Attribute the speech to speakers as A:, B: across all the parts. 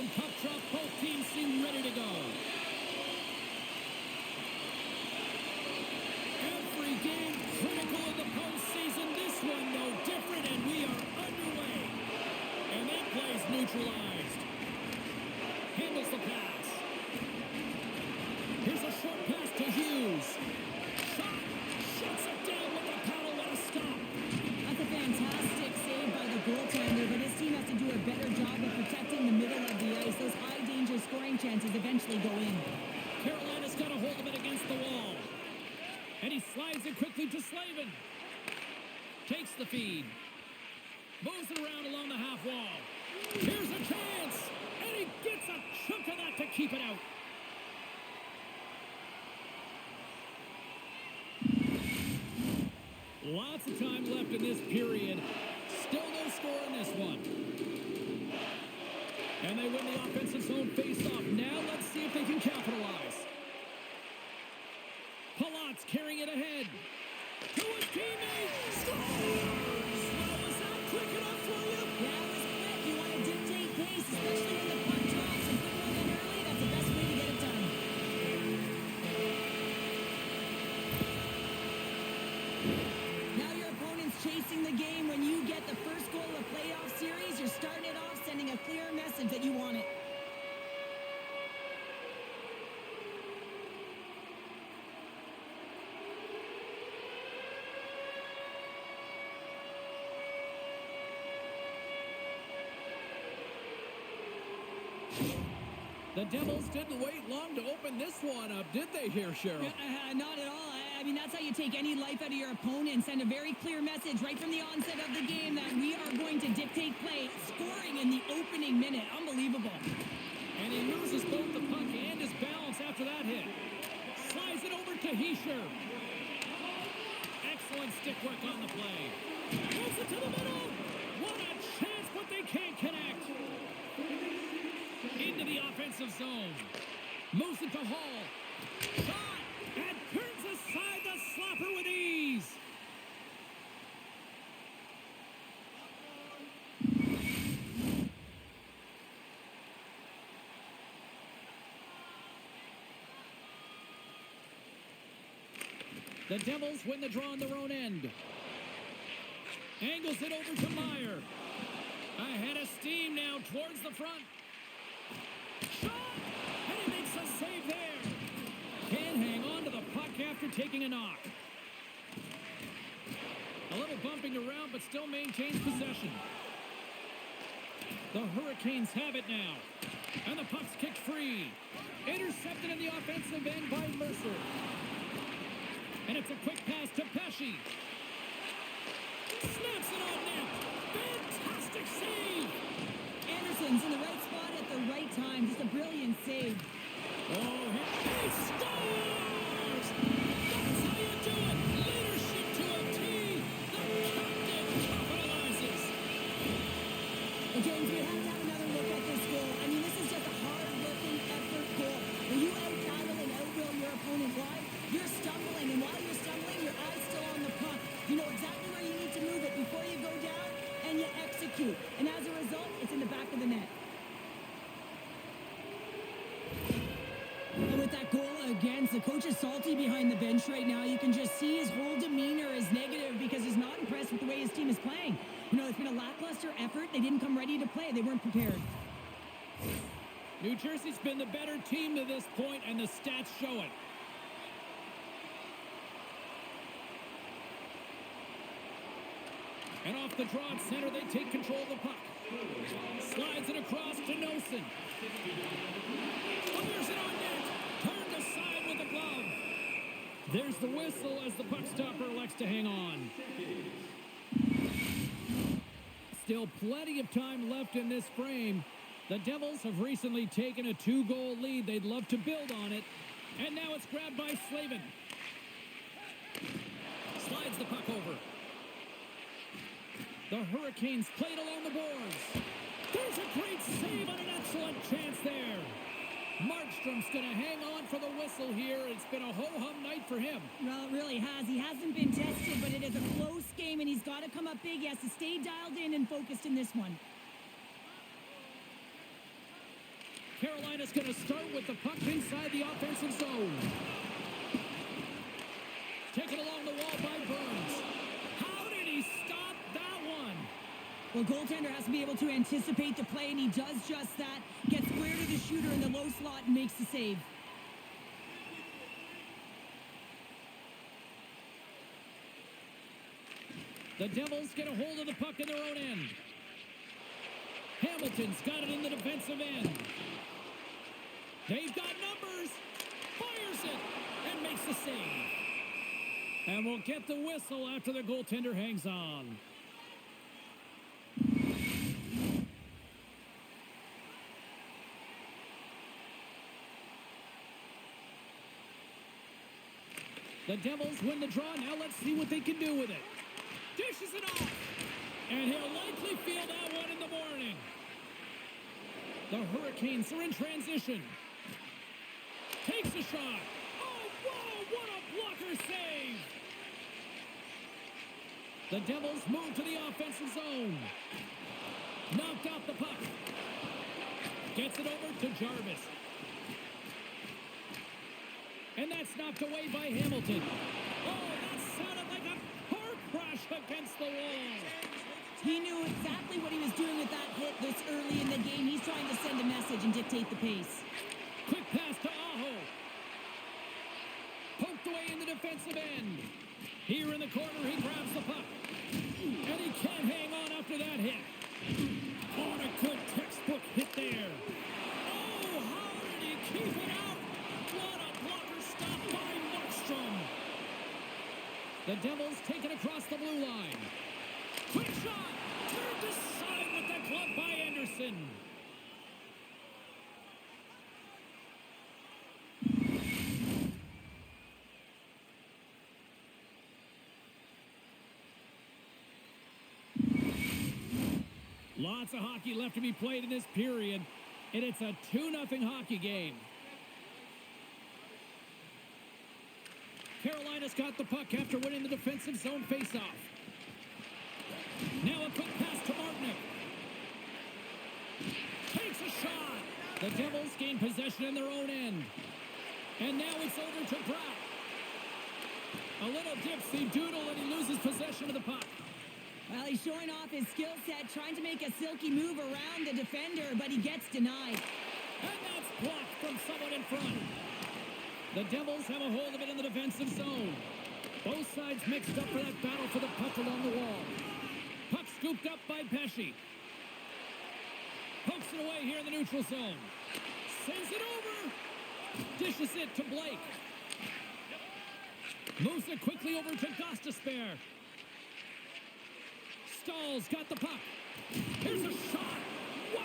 A: from puck drop. Both teams seem ready to go. Every game critical in the postseason. This one no different, and we are underway. And that play's neutralized. Handles the pass. Here's a short pass to Hughes. Shot. Shuts it down with the paddle. What a stop.
B: That's a fantastic save by the goaltender, but his team has to do a better job of protecting the middle of the ice. Those high-danger scoring chances eventually go in.
A: Carolina's got a hold of it against the wall. And he slides it quickly to Slavin. Takes the feed. Moves it around along the half wall. Here's a chance. And he gets a chunk of that to keep it out. Lots of time left in this period. Still no score in this one. And they win the offensive zone face-off. Now let's see if they can capitalize. Palat's carrying it ahead. To his teammate. Scores! Well, was that quick enough for you?
B: Yeah, it was quick. You want to dictate pace, especially when the puck drops. And put one in early, that's the best way to get it done. Now your opponent's chasing the game. When you get the first goal of a playoff series, you're starting it off sending a clear message that you want it.
A: The Devils didn't wait long to open this one up, did they here, Cheryl?
B: Not at all. I mean, that's how you take any life out of your opponent. Send a very clear message right from the onset of the game that we are going to dictate play. Scoring in the opening minute. Unbelievable.
A: And he loses both the puck and his balance after that hit. Slides it over to Heischer. Excellent stick work on the play. Moves it to the middle. What a chance, but they can't connect. Into the offensive zone. Moves it to Hall. Shot! And turns aside the slapper with ease. The Devils win the draw on their own end. Angles it over to Meyer. Ahead of steam now towards the front. Shot! And he makes a save there. Can't hang on to the puck after taking a knock. A little bumping around, but still maintains possession. The Hurricanes have it now. And the puck's kicked free. Intercepted in the offensive end by Mercer. And it's a quick pass to Pesce. Snaps it on net. Fantastic save.
B: Anderson's in the right spot at the right time. Just a brilliant save.
A: Oh, he scores! That's how you do it. Leadership to a T. The captain capitalizes.
B: Well, James, we have to have another look at this goal. I mean, this is just a hard-working effort goal. When you out-battle and out-will your opponent, why? You're stumbling, and while you're stumbling, your eye's still on the puck. You know exactly where you need to move it before you go down, and you execute. And as a result, it's in the back of the net. And with that goal against, the coach is salty behind the bench right now. You can just see his whole demeanor is negative because he's not impressed with the way his team is playing. You know, it's been a lackluster effort. They didn't come ready to play. They weren't prepared.
A: New Jersey's been the better team to this point, and the stats show it. And off the draw at center, they take control of the puck. Slides it across to Nosen. Fires it on net. Turned aside with the glove. There's the whistle as the puck stopper elects to hang on. Still plenty of time left in this frame. The Devils have recently taken a 2-goal lead. They'd love to build on it. And now it's grabbed by Slavin. Slides the puck over. The Hurricanes played along the boards. There's a great save on an excellent chance there. Markstrom's going to hang on for the whistle here. It's been a ho-hum night for him.
B: Well, it really has. He hasn't been tested, but it is a close game, and he's got to come up big. He has to stay dialed in and focused in this one.
A: Carolina's going to start with the puck inside the offensive zone. Taken along the wall by Burns. How did he stop that one?
B: Well, goaltender has to be able to anticipate the play, and he does just that. Gets square to the shooter in the low slot and makes the save.
A: The Devils get a hold of the puck in their own end. Hamilton's got it in the defensive end. They've got numbers. Fires it and makes the save. And we'll get the whistle after the goaltender hangs on. The Devils win the draw. Now let's see what they can do with it. Dishes it off. And he'll likely feel that one in the morning. The Hurricanes are in transition. Takes a shot. Oh, whoa, what a blocker save. The Devils move to the offensive zone. Knocked out the puck. Gets it over to Jarvis. And that's knocked away by Hamilton. Oh, that sounded like a car crash against the wall.
B: He knew exactly what he was doing with that hit this early in the game. He's trying to send a message and dictate the pace.
A: Quick pass to Aho. Poked away in the defensive end. Here in the corner, he grabs the puck. And he can't hang on after that hit. On a good textbook hit there. Oh, how did he keep it out? What a blocker stop by Markstrom. The Devils take it across the blue line. Quick shot! Turned aside with the glove by Anderson. Lots of hockey left to be played in this period, and it's a 2-0 hockey game. Carolina's got the puck after winning the defensive zone faceoff. Now a quick pass to Martinick. Takes a shot. The Devils gain possession in their own end. And now it's over to Brock. A little dipsy doodle and he loses possession of the puck.
B: Well, he's showing off his skill set, trying to make a silky move around the defender, but he gets denied.
A: And that's blocked from someone in front. The Devils have a hold of it in the defensive zone. Both sides mixed up for that battle for the puck along the wall. Puck scooped up by Pesci. Pokes it away here in the neutral zone. Sends it over. Dishes it to Blake. Moves it quickly over to Gostisbehere. Stahl's got the puck. Here's a shot. Wow,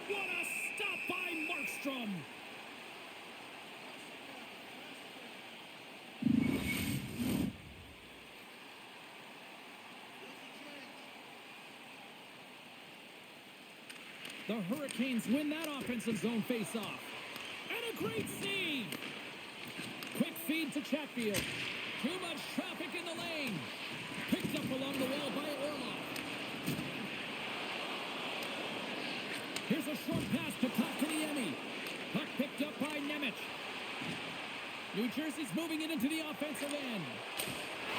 A: what a stop by Markstrom. The Hurricanes win that offensive zone faceoff. And a great save. Quick feed to Chatfield. Too much traffic in the lane. Picked up along the wall by Orlov. Here's a short pass to Kotkaniemi. Puck picked up by Nemec. New Jersey's moving it into the offensive end.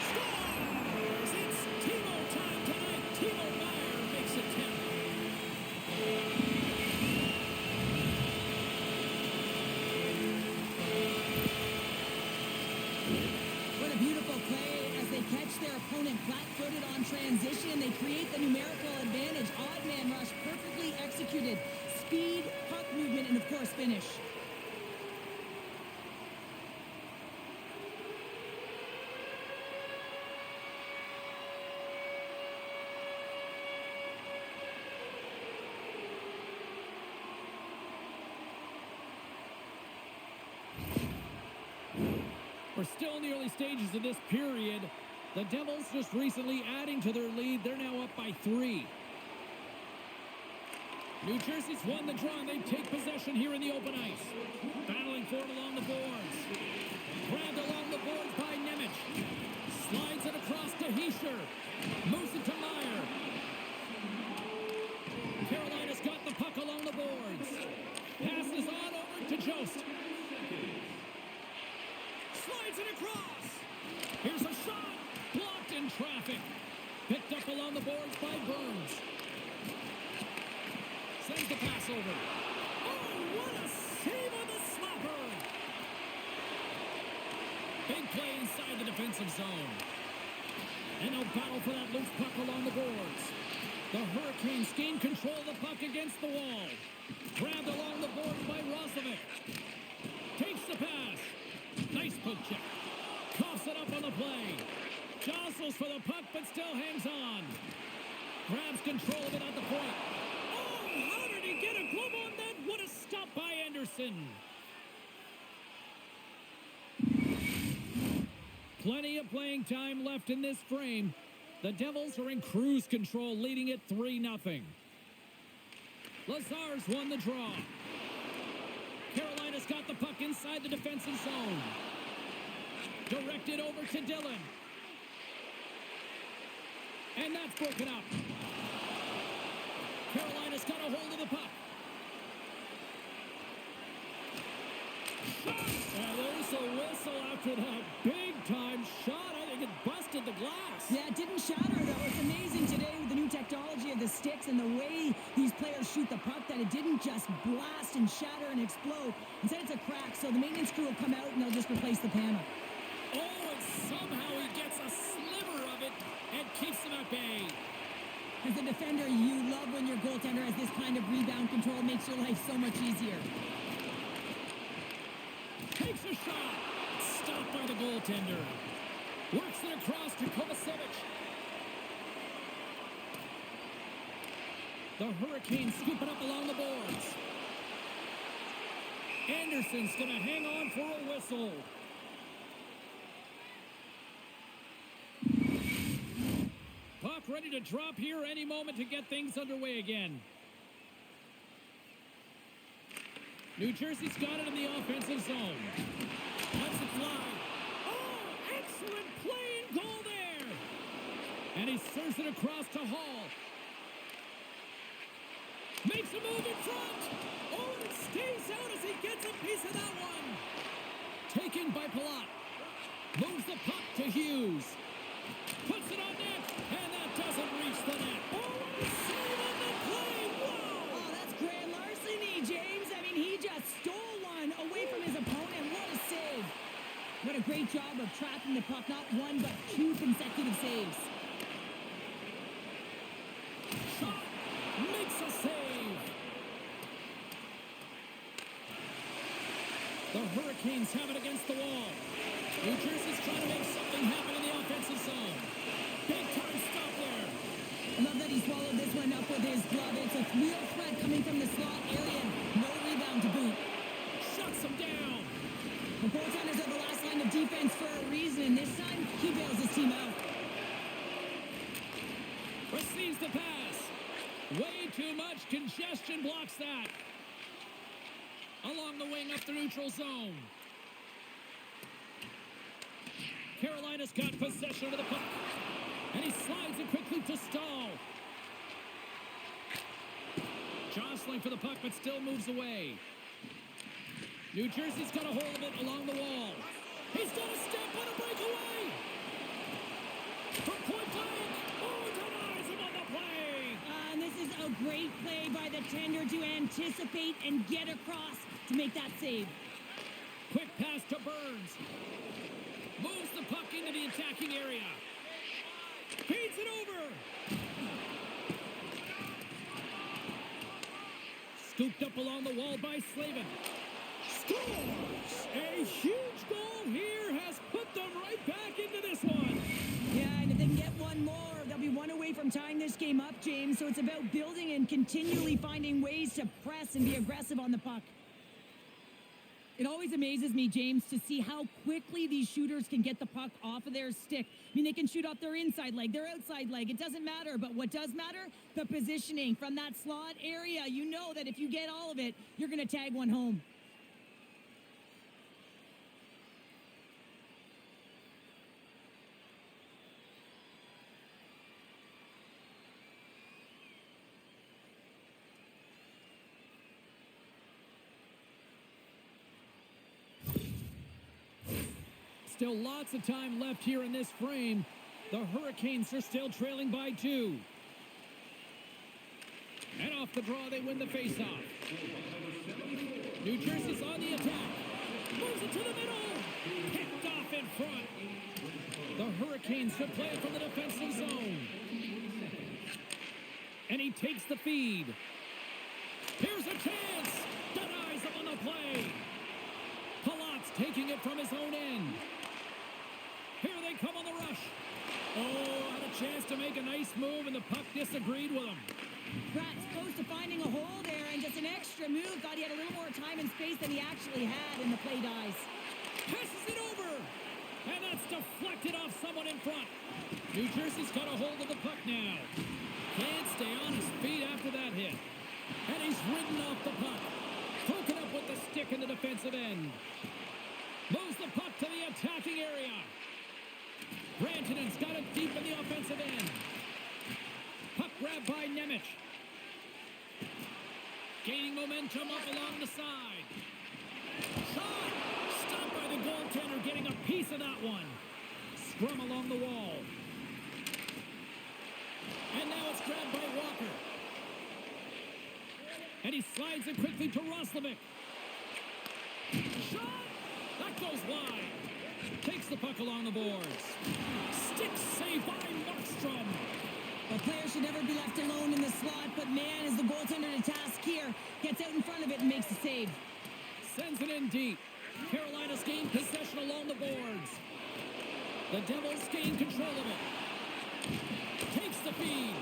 A: Scores! It's Timo time tonight. Timo Meier makes it 10.
B: What a beautiful play as they catch their opponent flat-footed on transition. They create the numerical advantage. Odd man rush, perfectly executed. Speed, puck movement, and of course finish.
A: We're still in the early stages of this period. The Devils just recently adding to their lead. They're now up by 3. New Jersey's won the draw, and they take possession here in the open ice. Battling for it along the boards. Grabbed along the boards by Nemec. Slides it across to Hischier. Moves it to Meier. Carolina's got the puck along the boards. Passes crossover. Oh, what a save on the slapper! Big play inside the defensive zone. And they'll battle for that loose puck along the boards. The Hurricanes gain control of the puck against the wall. Grabbed along the boards by Roslovic. Takes the pass. Nice poke check. Coughs it up on the play. Jostles for the puck, but still hangs on. Grabs control of it at the point. Oh, how did he get a glove on that? What a stop by Anderson. Plenty of playing time left in this frame. The Devils are in cruise control, leading it 3-0. Lazar's won the draw. Carolina's got the puck inside the defensive zone. Directed over to Dillon. And that's broken up. Carolina's got a hold of the puck. Shot! And there's a whistle after that big-time shot. I think it busted the glass.
B: Yeah, it didn't shatter, though. It's amazing today with the new technology of the sticks and the way these players shoot the puck that it didn't just blast and shatter and explode. Instead, it's a crack, so the maintenance crew will come out and they'll just replace the panel.
A: Oh, and somehow he gets a sliver of it and keeps them at bay.
B: As a defender, you love when your goaltender has this kind of rebound control. It makes your life so much easier.
A: Takes a shot. Stopped by the goaltender. Works it across to Kovacevic. The Hurricanes scoop it up along the boards. Anderson's going to hang on for a whistle. Puck ready to drop here any moment to get things underway again. New Jersey's got it in the offensive zone. Lets it fly. Oh, excellent play and goal there. And he serves it across to Hall. Makes a move in front. Oh, and it stays out as he gets a piece of that one. Taken by Palat. Moves the puck to Hughes. Puts it on net, and that doesn't reach the net. Oh, what a save on the play! Wow!
B: Oh, that's grand larceny, James. I mean, he just stole one away from his opponent. What a save. What a great job of tracking the puck. Not one, but 2 consecutive saves.
A: Shot! Makes a save! The Hurricanes have it against the wall. New Jersey's trying to make something happen in the offensive zone. Big time stop there.
B: I love that he swallowed this one up with his glove. It's a real threat coming from the slot area. No rebound to boot.
A: Shuts him down.
B: The goaltenders are the last line of defense for a reason, and this time he bails his team out.
A: Receives the pass. Way too much congestion blocks that. Along the wing up the neutral zone. Carolina's got possession of the puck. And he slides it quickly to Stahl. Jostling for the puck, but still moves away. New Jersey's got a hold of it along the wall. He's got a step on a breakaway. From point blank. Oh, denies him on the play.
B: And this is a great play by the tender to anticipate and get across to make that save.
A: Quick pass to Burns. Moves the puck into the attacking area. Feeds it over. Scooped up along the wall by Slavin. Scores! A huge goal here has put them right back into this one.
B: Yeah, and if they can get one more, they'll be one away from tying this game up, James. So it's about building and continually finding ways to press and be aggressive on the puck. It always amazes me, James, to see how quickly these shooters can get the puck off of their stick. I mean, they can shoot off their inside leg, their outside leg. It doesn't matter. But what does matter? The positioning from that slot area. You know that if you get all of it, you're going to tag one home.
A: Still lots of time left here in this frame. The Hurricanes are still trailing by 2. And off the draw. They win the faceoff. New Jersey's on the attack. Moves it to the middle. Picked off in front. The Hurricanes should play it from the defensive zone. And he takes the feed. Here's a chance. Denies him on the play. Palat's taking it from his own end. Here they come on the rush. Oh, had a chance to make a nice move, and the puck disagreed with him.
B: Pratt's close to finding a hole there, and just an extra move. Thought he had a little more time and space than he actually had, and the play dies.
A: Passes it over. And that's deflected off someone in front. New Jersey's got a hold of the puck now. Can't stay on his feet after that hit. And he's ridden off the puck. Broken up with the stick in the defensive end. Moves the puck to the attacking area. Rantanen's got it deep in the offensive end. Puck grabbed by Nemec. Gaining momentum up along the side. Shot! Stopped by the goaltender, getting a piece of that one. Scrum along the wall. And now it's grabbed by Walker. And he slides it quickly to Roslovic. Shot! That goes wide. Takes the puck along the boards. Stick save by Markstrom.
B: A player should never be left alone in the slot, but man, is the goaltender to task here. Gets out in front of it and makes the save.
A: Sends it in deep. Carolina's gained possession along the boards. The Devils gain control of it. Takes the feed.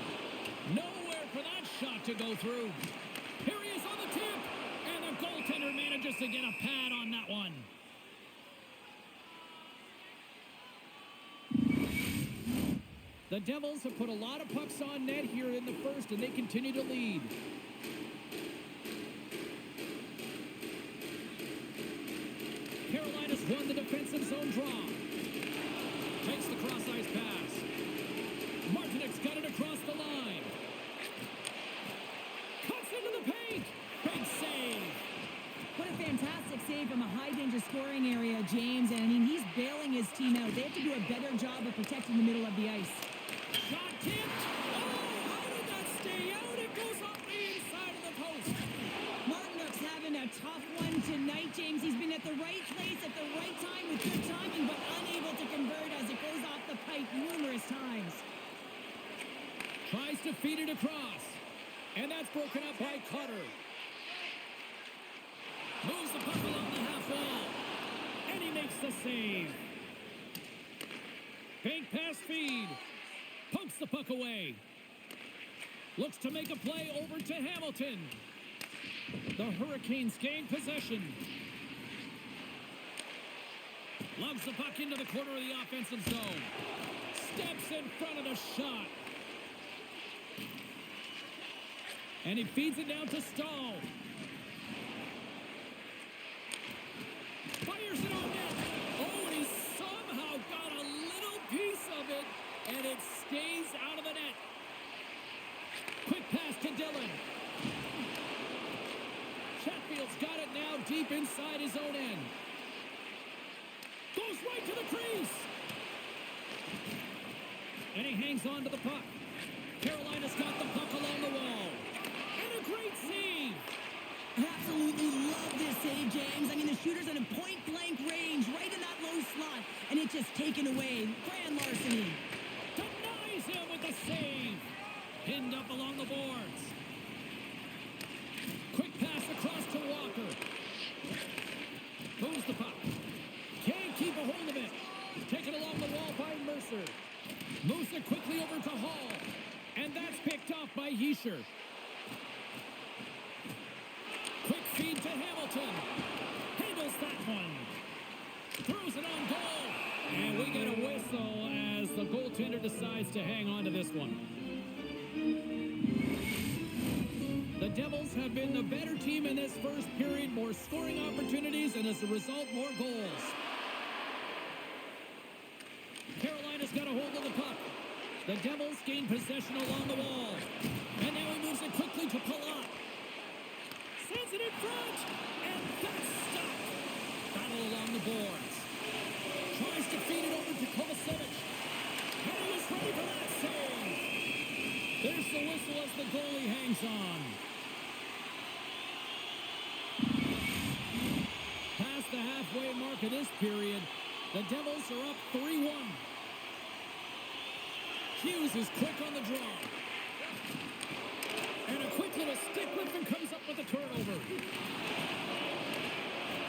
A: Nowhere for that shot to go through. Here he is on the tip. And the goaltender manages to get a pad on that one. The Devils have put a lot of pucks on net here in the first, and they continue to lead. Carolina's won the defensive zone draw. Takes the cross-ice pass. Martinek's got it across the line. Cuts into the paint. Big save.
B: What a fantastic save from a high-danger scoring area, James. And, I mean, he's bailing his team out. They have to do a better job of protecting the middle of the ice.
A: Shot tipped. Oh, how did that stay out? It goes off the inside of the post.
B: Martinek's having a tough one tonight, James. He's been at the right place at the right time with good timing, but unable to convert as it goes off the pipe numerous times.
A: Tries to feed it across. And that's broken up by Cutter. Moves the puck along the half wall. And he makes the save. Bank pass feed. Pumps the puck away. Looks to make a play over to Hamilton. The Hurricanes gain possession. Lugs the puck into the corner of the offensive zone. Steps in front of the shot. And he feeds it down to Stahl. Fires it on net. Oh, and he somehow got a little piece of it, and it stays out of the net. Quick pass to Dillon. Chatfield's got it now deep inside his own end. Goes right to the crease. And he hangs on to the puck. Carolina's got the puck along the wall. And a great save.
B: I absolutely love this save, James. I mean, the shooter's in a point-blank range, right in that low slot, and it's just taken away. Grand larceny.
A: Denies him with the save. Pinned up along the boards. Quick pass across to Walker. Moves the puck. Can't keep a hold of it. Taken along the wall by Mercer. Moves it quickly over to Hall. And that's picked off by Hischier. Quick feed to Hamilton. Handles that one. Throws it on goal. And we get a whistle as the goaltender decides to hang on to this one. The Devils have been the better team in this first period. More scoring opportunities, and as a result, more goals. Carolina's got a hold of the puck. The Devils gain possession along the wall. And now he moves it quickly to Palat. Sends it in front. And that's stopped. Battle along the boards. Tries to feed it over to Kovacevic. And he was ready for that save. There's the whistle as the goalie hangs on. mark of this period. The Devils are up 3-1. Hughes is quick on the draw. And a quick little stick lift and comes up with a turnover.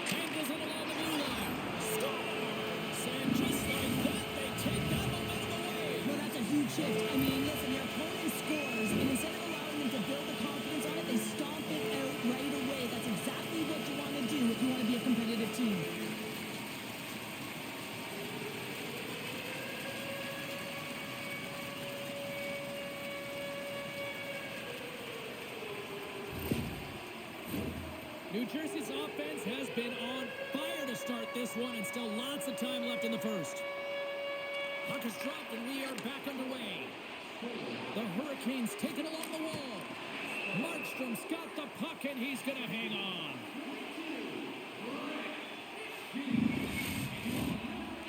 A: Angles it along the blue line. Scores! And just like that, they take that momentum away.
B: Well, that's a huge shift. I mean, listen, your opponent scores, and instead of allowing them to build the confidence on it, they stomp it out right away. That's exactly what you want to do if you want to be a competitive team.
A: New Jersey's offense has been on fire to start this one, and still lots of time left in the first. Puck is dropped, and we are back underway. The Hurricanes take it along the wall. Markstrom's got the puck, and he's going to hang on.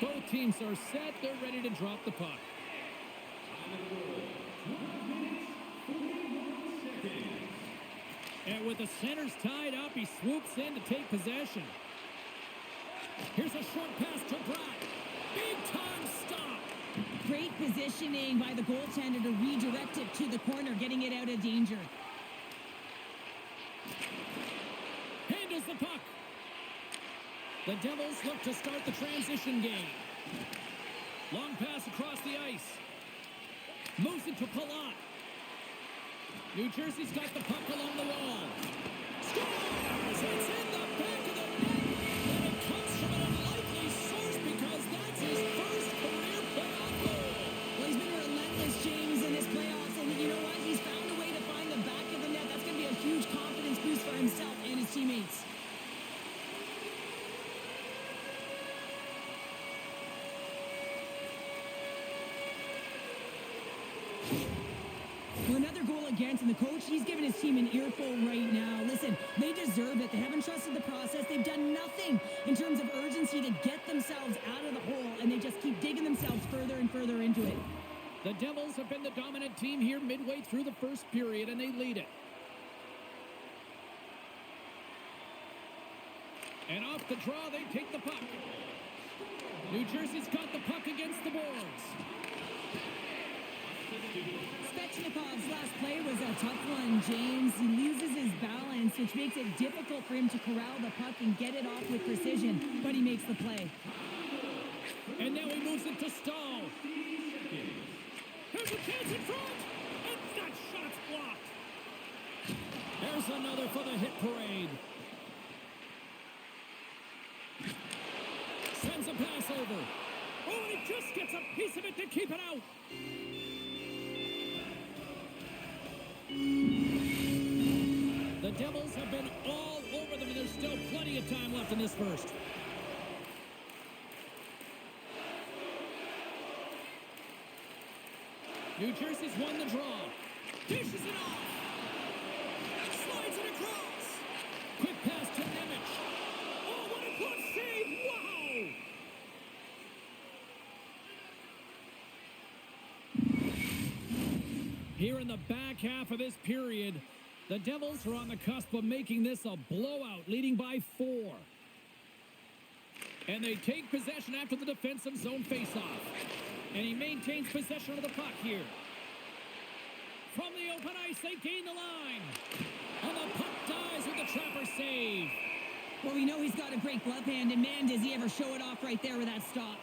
A: Both teams are set. They're ready to drop the puck. And with the centers tied up, he swoops in to take possession. Here's a short pass to Bratt. Big time stop.
B: Great positioning by the goaltender to redirect it to the corner, getting it out of danger.
A: Handles the puck. The Devils look to start the transition game. Long pass across the ice. Moves it to Palat. New Jersey's got the puck along the wall. Scores! It's in the back of the net. And it comes from an unlikely source because that's his first career playoff goal.
B: Well, he's been relentless, James, in his playoffs. And you know what? He's found a way to find the back of the net. That's going to be a huge confidence boost for himself and his teammates. Well, another goal against, and the coach, he's giving his team an earful right now. Listen, they deserve it. They haven't trusted the process. They've done nothing in terms of urgency to get themselves out of the hole, and they just keep digging themselves further and further into it.
A: The Devils have been the dominant team here midway through the first period, and they lead it. And off the draw, they take the puck. New Jersey's got the puck against the boards.
B: Svechnikov's last play was a tough one, James. He loses his balance, which makes it difficult for him to corral the puck and get it off with precision, but he makes the play.
A: And now he moves it to Stahl. There's a chance in front, and that shot's blocked. There's another for the hit parade. Sends a pass over. Oh, and he just gets a piece of it to keep it out. The Devils have been all over them, and there's still plenty of time left in this first. New Jersey's won the draw. Dishes it off. Slides it across. Quick pass to Nemec. Oh, what a glove save. Wow. Here in the back half of this period, the Devils are on the cusp of making this a blowout, leading by 4. And they take possession after the defensive zone faceoff. And he maintains possession of the puck here. From the open ice, they gain the line. And the puck dies with the trapper save.
B: Well, we know he's got a great glove hand, and man, does he ever show it off right there with that stop.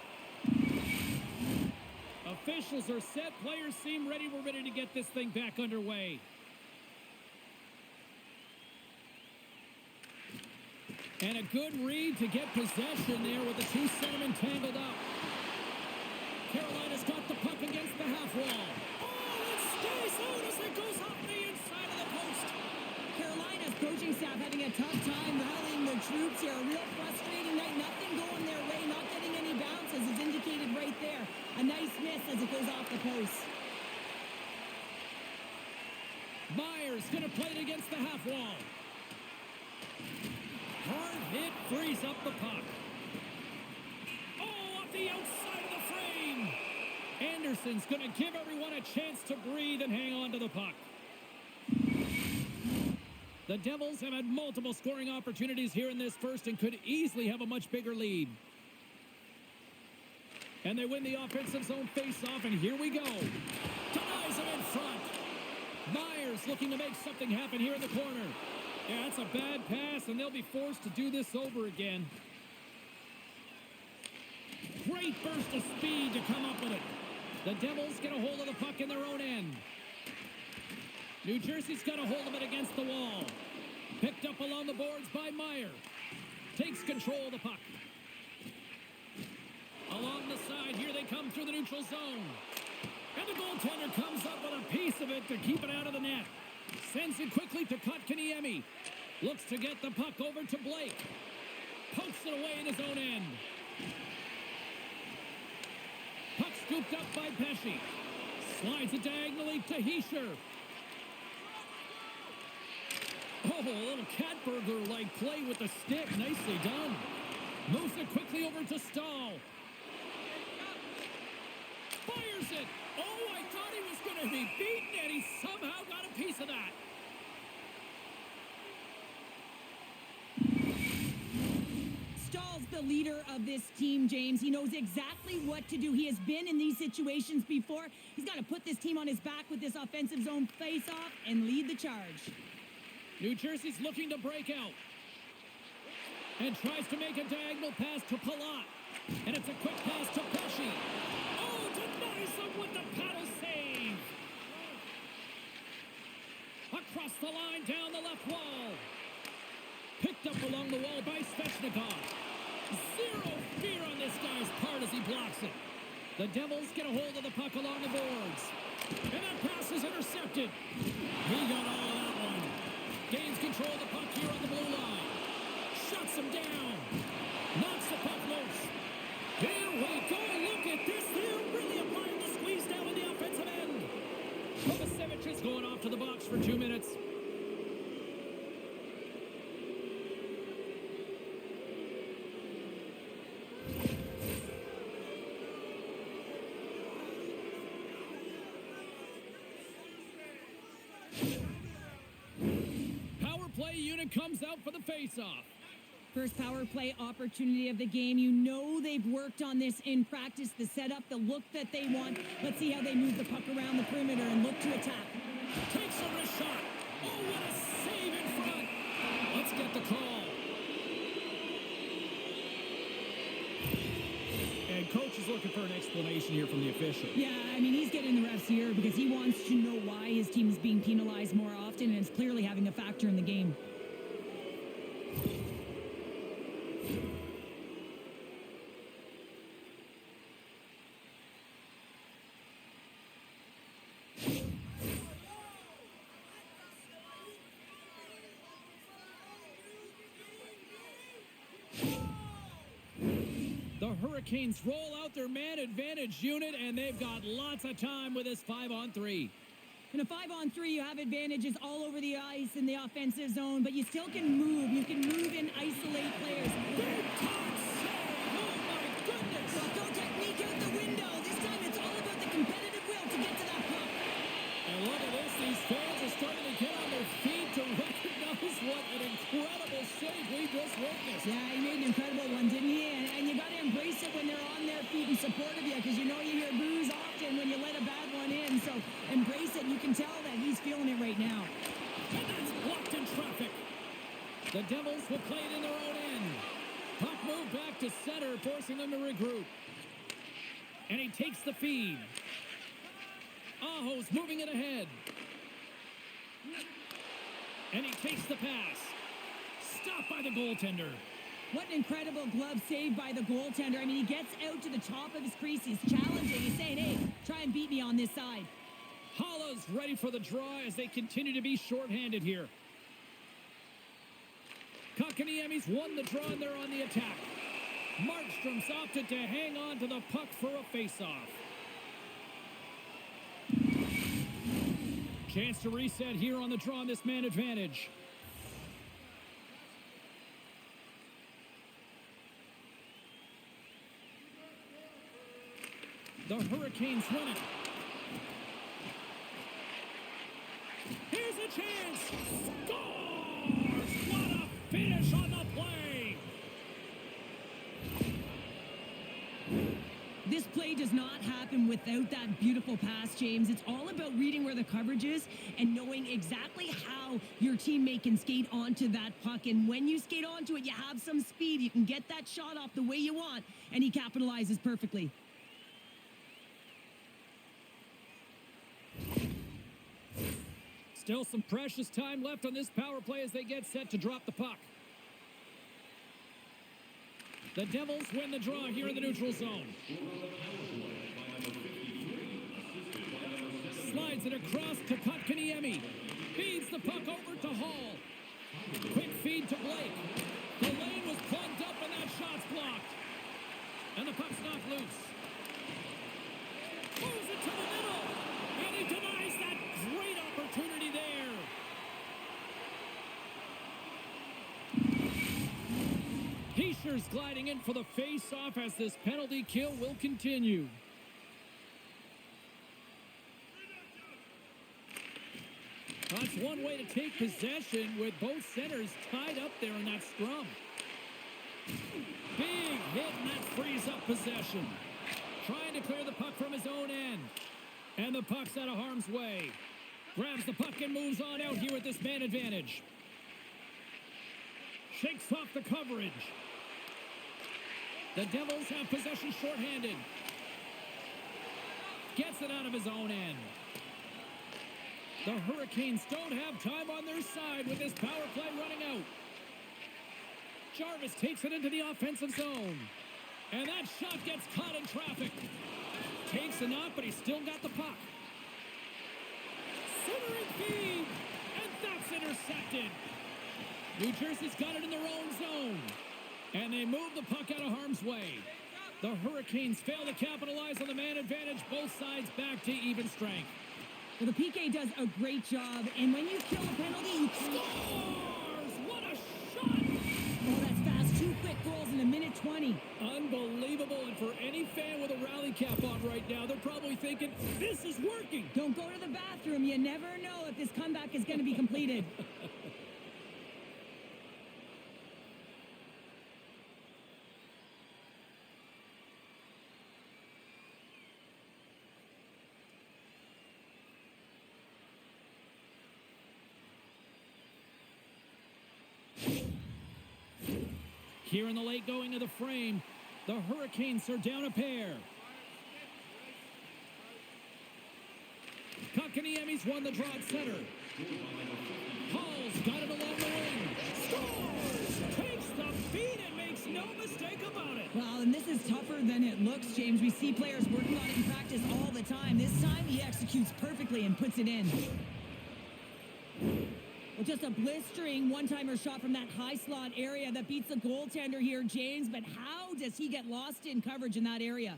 A: Officials are set. Players seem ready. We're ready to get this thing back underway. And a good read to get possession there with the two centermen tangled up. Carolina's got the puck against the half wall. Oh, it stays out as it goes off the inside of the post.
B: Carolina's coaching staff having a tough time rallying their troops here. A real frustrating night. Nothing going their way. Not getting any bounces is indicated right there. A nice miss as it goes off the post.
A: Myers going to play it against the half wall. Hard hit frees up the puck. Oh, off the outside of the frame. Anderson's going to give everyone a chance to breathe and hang on to the puck. The Devils have had multiple scoring opportunities here in this first and could easily have a much bigger lead. And they win the offensive zone face-off, and here we go. Denies him in front. Myers looking to make something happen here in the corner. Yeah, that's a bad pass, and they'll be forced to do this over again. Great burst of speed to come up with it. The Devils get a hold of the puck in their own end. New Jersey's got a hold of it against the wall. Picked up along the boards by Meyer. Takes control of the puck. Along the side, here they come through the neutral zone. And the goaltender comes up with a piece of it to keep it out of the net. Sends it quickly to Kotkaniemi. Looks to get the puck over to Blake. Pokes it away in his own end. Puck scooped up by Pesci. Slides it diagonally to Hischier. Oh, a little cat burglar-like play with the stick. Nicely done. Moves it quickly over to Stahl. Fires it. Oh, I thought he was going to be beaten, and he somehow got a piece of that.
B: Stahl's the leader of this team, James. He knows exactly what to do. He has been in these situations before. He's got to put this team on his back with this offensive zone face-off and lead the charge.
A: New Jersey's looking to break out. And tries to make a diagonal pass to Palat. And it's a quick pass to Pesci. Oh, denies him with the paddle save. Across the line, down the left wall. Picked up along the wall by Svechnikov. Zero fear on this guy's part as he blocks it. The Devils get a hold of the puck along the boards. And that pass is intercepted. He got all of that one. Gains control of the puck here on the blue line. Shuts him down. Knocks the puck loose. Here we go. Look at this. They're really applying the squeeze down in the offensive end. Kovacevic is going off to the box for 2 minutes. Play unit comes out for the face-off.
B: First power play opportunity of the game. You know they've worked on this in practice, the setup, the look that they want. Let's see how they move the puck around the perimeter and look to attack.
A: Takes a wrist shot. Oh, what a save in front. Let's get the call. And coach is looking for an explanation here from the official.
B: Yeah, I mean, he's getting the refs here because he wants to know why his team is being penalized more often, and it's clearly having a factor in the game.
A: The Hurricanes roll out their man advantage unit, and they've got lots of time with this 5-on-3.
B: In a 5-on-3, you have advantages all over the ice in the offensive zone, but you still can move. You can move and isolate players.
A: Big time save! Oh, my goodness!
B: Well, throw technique out the window. This time it's all about the competitive will to get to that puck.
A: And look at this. These fans are starting to get on their feet to recognize what an incredible save we just witnessed.
B: Yeah, he made an incredible one, didn't he? And you got to embrace it when they're on their feet in support of you, because you know you hear boos often when you let a bad one in. So embrace it. You can tell that he's feeling it right now.
A: And that's blocked in traffic. The Devils will play it in their own end. Puck moved back to center, forcing them to regroup. And he takes the feed. Aho's moving it ahead. And he takes the pass. Stopped by the goaltender.
B: What an incredible glove save by the goaltender. I mean, he gets out to the top of his crease. He's challenging. He's saying, hey, try and beat me on this side.
A: Holla's ready for the draw as they continue to be shorthanded here. Kotkaniemi's won the draw, and they're on the attack. Markstrom's opted to hang on to the puck for a face-off. Chance to reset here on the draw on this man advantage. The Hurricanes win it. Here's a chance. Scores! What a finish on the play.
B: This play does not happen without that beautiful pass, James. It's all about reading where the coverage is and knowing exactly how your teammate can skate onto that puck. And when you skate onto it, you have some speed. You can get that shot off the way you want, and he capitalizes perfectly.
A: Still some precious time left on this power play as they get set to drop the puck. The Devils win the draw here in the neutral zone. Slides it across to Kotkaniemi. Feeds the puck over to Hall. Quick feed to Blake. The lane was plugged up and that shot's blocked. And the puck's knocked loose. Moves it to the middle. And he denies that great opportunity there. Heischer's gliding in for the face-off as this penalty kill will continue. That's one way to take possession with both centers tied up there in that scrum. Big hit, and that frees up possession. Trying to clear the puck from his own end. And the puck's out of harm's way. Grabs the puck and moves on out here with this man advantage. Shakes off the coverage. The Devils have possession shorthanded. Gets it out of his own end. The Hurricanes don't have time on their side with this power play running out. Jarvis takes it into the offensive zone. And that shot gets caught in traffic. Takes a knock, but he's still got the puck. Centering feed. And that's intercepted. New Jersey's got it in their own zone. And they move the puck out of harm's way. The Hurricanes fail to capitalize on the man advantage. Both sides back to even strength.
B: Well, the PK does a great job. And when you kill a penalty, you
A: scores! What a shot!
B: Oh, that's fast. 2 quick goals in a minute 20.
A: Unbelievable. And for any fan with a rally cap on right now, they're probably thinking, this is working.
B: Don't go to the bathroom. You never know if this comeback is going to be completed.
A: Here in the late going of the frame, the Hurricanes are down a pair. Kotkaniemi's won the draw at center. Hall's got it along the wing. Scores! Takes the feed and makes no mistake about it.
B: Well, and this is tougher than it looks, James. We see players working on it in practice all the time. This time he executes perfectly and puts it in. Well, just a blistering one-timer shot from that high slot area that beats the goaltender here, James. But how does he get lost in coverage in that area?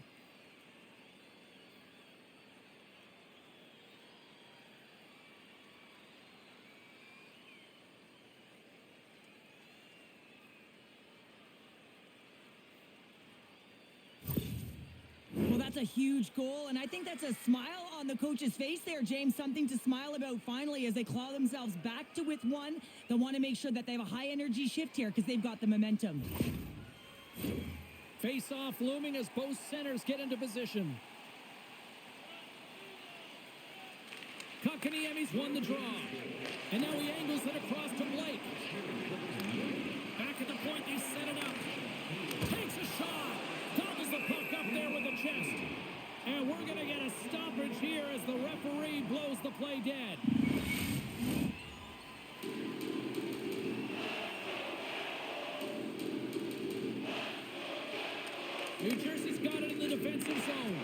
B: Well, that's a huge goal, and I think that's a smile on the coach's face there, James. Something to smile about finally as they claw themselves back to with one. They want to make sure that they have a high-energy shift here because they've got the momentum.
A: Face-off looming as both centers get into position. Kotkaniemi's won the draw. And now he angles it across to Blake. Back at the point, they set it up. Takes a shot. Gobbles the puck up there with the chest. And we're going to get a stoppage here as the referee blows the play dead. New Jersey's got it in the defensive zone.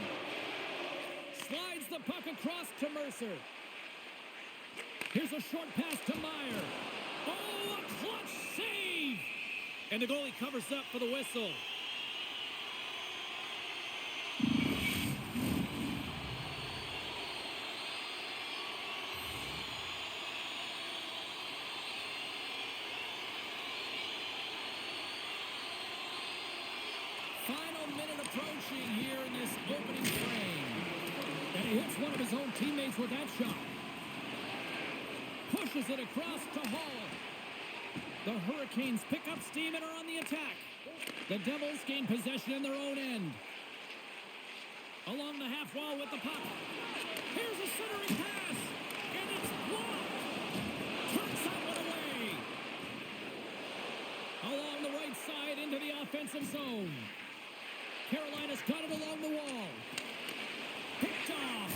A: Slides the puck across to Mercer. Here's a short pass to Meyer. Oh, a clutch save! And the goalie covers up for the whistle. Final minute approaching here in this opening frame. And he hits one of his own teammates with that shot. Pushes it across to Hall. The Hurricanes pick up steam and are on the attack. The Devils gain possession in their own end. Along the half wall with the puck. Here's a centering pass, and it's blocked. Turns that one away. Along the right side into the offensive zone. Carolina's got it along the wall. Picked off.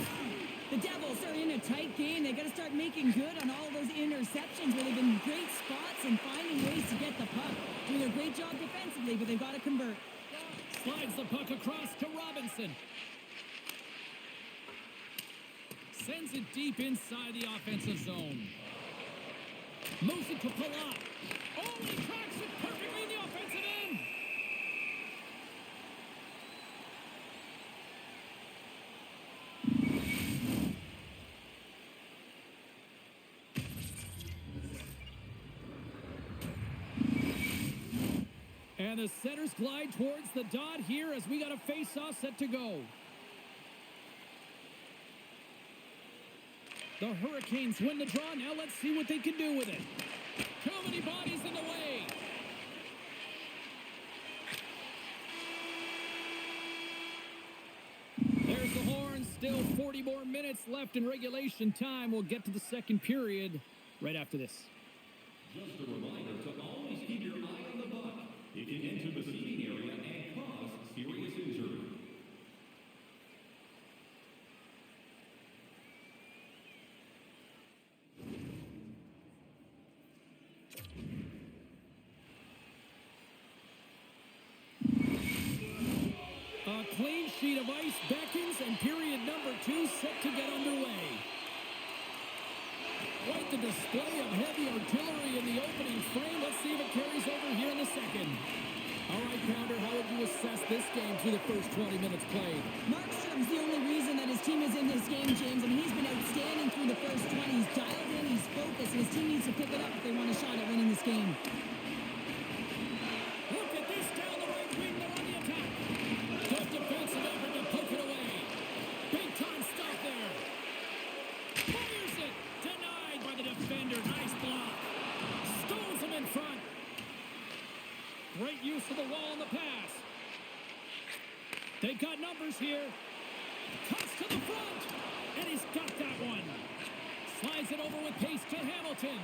B: The Devils are in a tight game. They got to start making good on all those interceptions where they've been in great spots and finding ways to get the puck. Doing a great job defensively, but they've got to convert.
A: Slides the puck across to Robinson. Sends it deep inside the offensive zone. Moves it to Palat. Oh, he cracks it perfectly in the offensive end. And the centers glide towards the dot here as we got a face-off set to go. The Hurricanes win the draw. Now let's see what they can do with it. Too many bodies in the way. There's the horn. Still 40 more minutes left in regulation time. We'll get to the second period right after this.
C: Just a reminder to always keep your eye on the puck. It can enter the seating area and cause serious injury.
A: A clean sheet of ice beckons, and period number 2 set to get underway. Quite the display of heavy artillery in the opening frame. Let's see if it carries over here in the second. All right, Pounder, how would you assess this game through the first 20 minutes played?
B: Markstrom's the only reason that his team is in this game, James. I mean, he's been outstanding through the first 20. He's dialed in, he's focused, and his team needs to pick it up if they want a shot at winning this game.
A: Look at this down the right wing. They're on the attack. Good defensive effort to poke it away. Big time stop there. Fires it. Denied by the defender. Nice block. Stones him in front. Great use of the wall on the pass. They've got numbers here. Cuts to the front. And he's got that one. Slides it over with pace to Hamilton.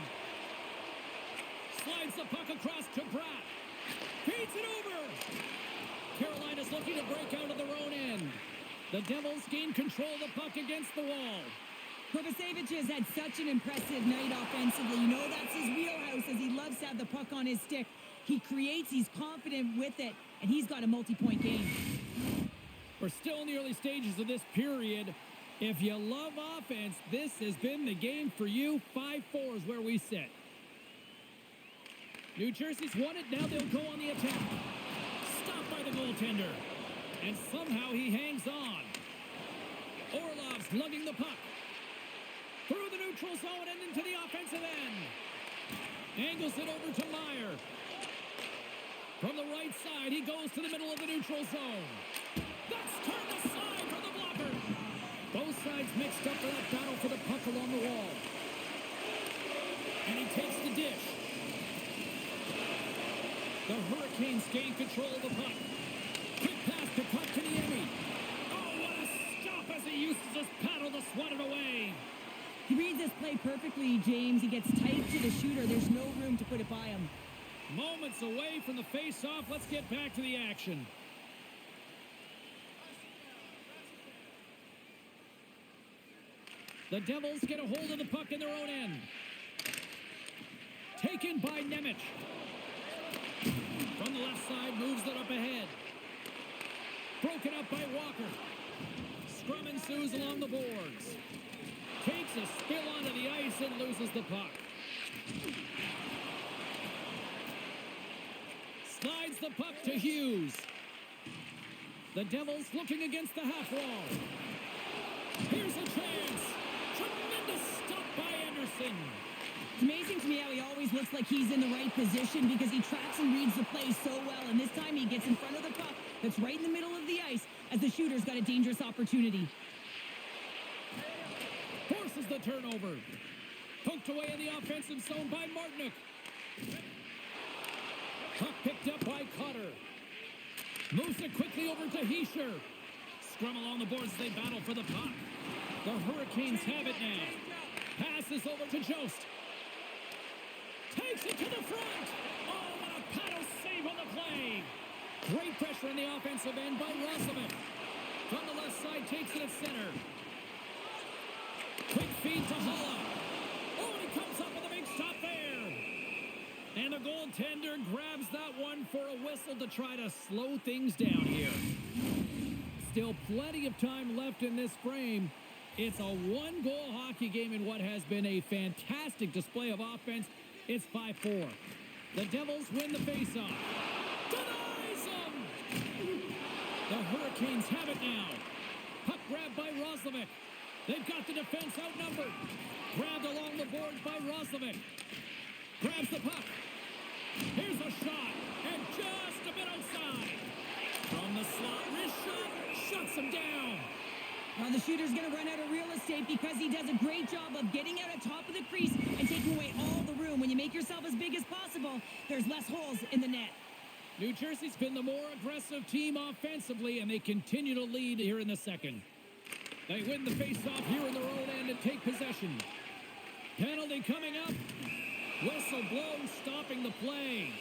A: Slides the puck across to Pratt. Feeds it over. Carolina's looking to break out of their own end. The Devils gain control of the puck against the wall.
B: Kovacevic has had such an impressive night offensively. You know that's his wheelhouse, as he loves to have the puck on his stick. He creates, he's confident with it, and he's got a multi-point game.
A: We're still in the early stages of this period. If you love offense, this has been the game for you. 5-4 is where we sit. New Jersey's won it. Now they'll go on the attack. Stopped by the goaltender. And somehow he hangs on. Orlov's lugging the puck. Through the neutral zone and into the offensive end. Angles it over to Meyer. From the right side, he goes to the middle of the neutral zone. That's turned aside from the blocker. Both sides mixed up for that battle for the puck along the wall. And he takes the dish. The Hurricanes gain control of the puck. Quick pass to Kotkaniemi. Oh, what a stop as he uses his paddle to swat it away.
B: He reads this play perfectly, James. He gets tight to the shooter. There's no room to put it by him.
A: Moments away from the face-off. Let's get back to the action. The Devils get a hold of the puck in their own end. Taken by Nemec. From the left side, moves it up ahead. Broken up by Walker. Scrum ensues along the boards. Takes a spill onto the ice and loses the puck. Slides the puck to Hughes. The Devils looking against the half wall. Here's a chance. Tremendous stop by Anderson.
B: It's amazing to me how he always looks like he's in the right position because he tracks and reads the play so well. And this time he gets in front of the puck that's right in the middle of the ice as the shooter's got a dangerous opportunity.
A: Forces the turnover. Poked away in the offensive zone by Martinook. Puck picked up by Cutter. Moves it quickly over to Hischier. scrum along the boards as they battle for the puck. The Hurricanes have it now. Passes over to Jost. Takes it to the front. Oh, what a paddle save on the play. Great pressure in the offensive end by Roslovic. From the left side, takes it at center. Quick feed to Holla. Oh, and he comes up with a big stop there. And the goaltender grabs that one for a whistle to try to slow things down here. Still plenty of time left in this frame. It's a one-goal hockey game in what has been a fantastic display of offense. It's 5-4. The Devils win the faceoff. Denies them! The Hurricanes have it now. Puck grabbed by Roslovic. They've got the defense outnumbered. Grabbed along the boards by Roslovic. Grabs the puck. Here's a shot. And just a bit outside. From the slot, wrist shot. Shuts him down.
B: Well, the shooter's going to run out of real estate because he does a great job of getting out at top of the crease and taking away all the room. When you make yourself as big as possible, there's less holes in the net.
A: New Jersey's been the more aggressive team offensively, and they continue to lead here in the second. They win the faceoff here in their own end and take possession. Penalty coming up. Whistle blown, stopping the play.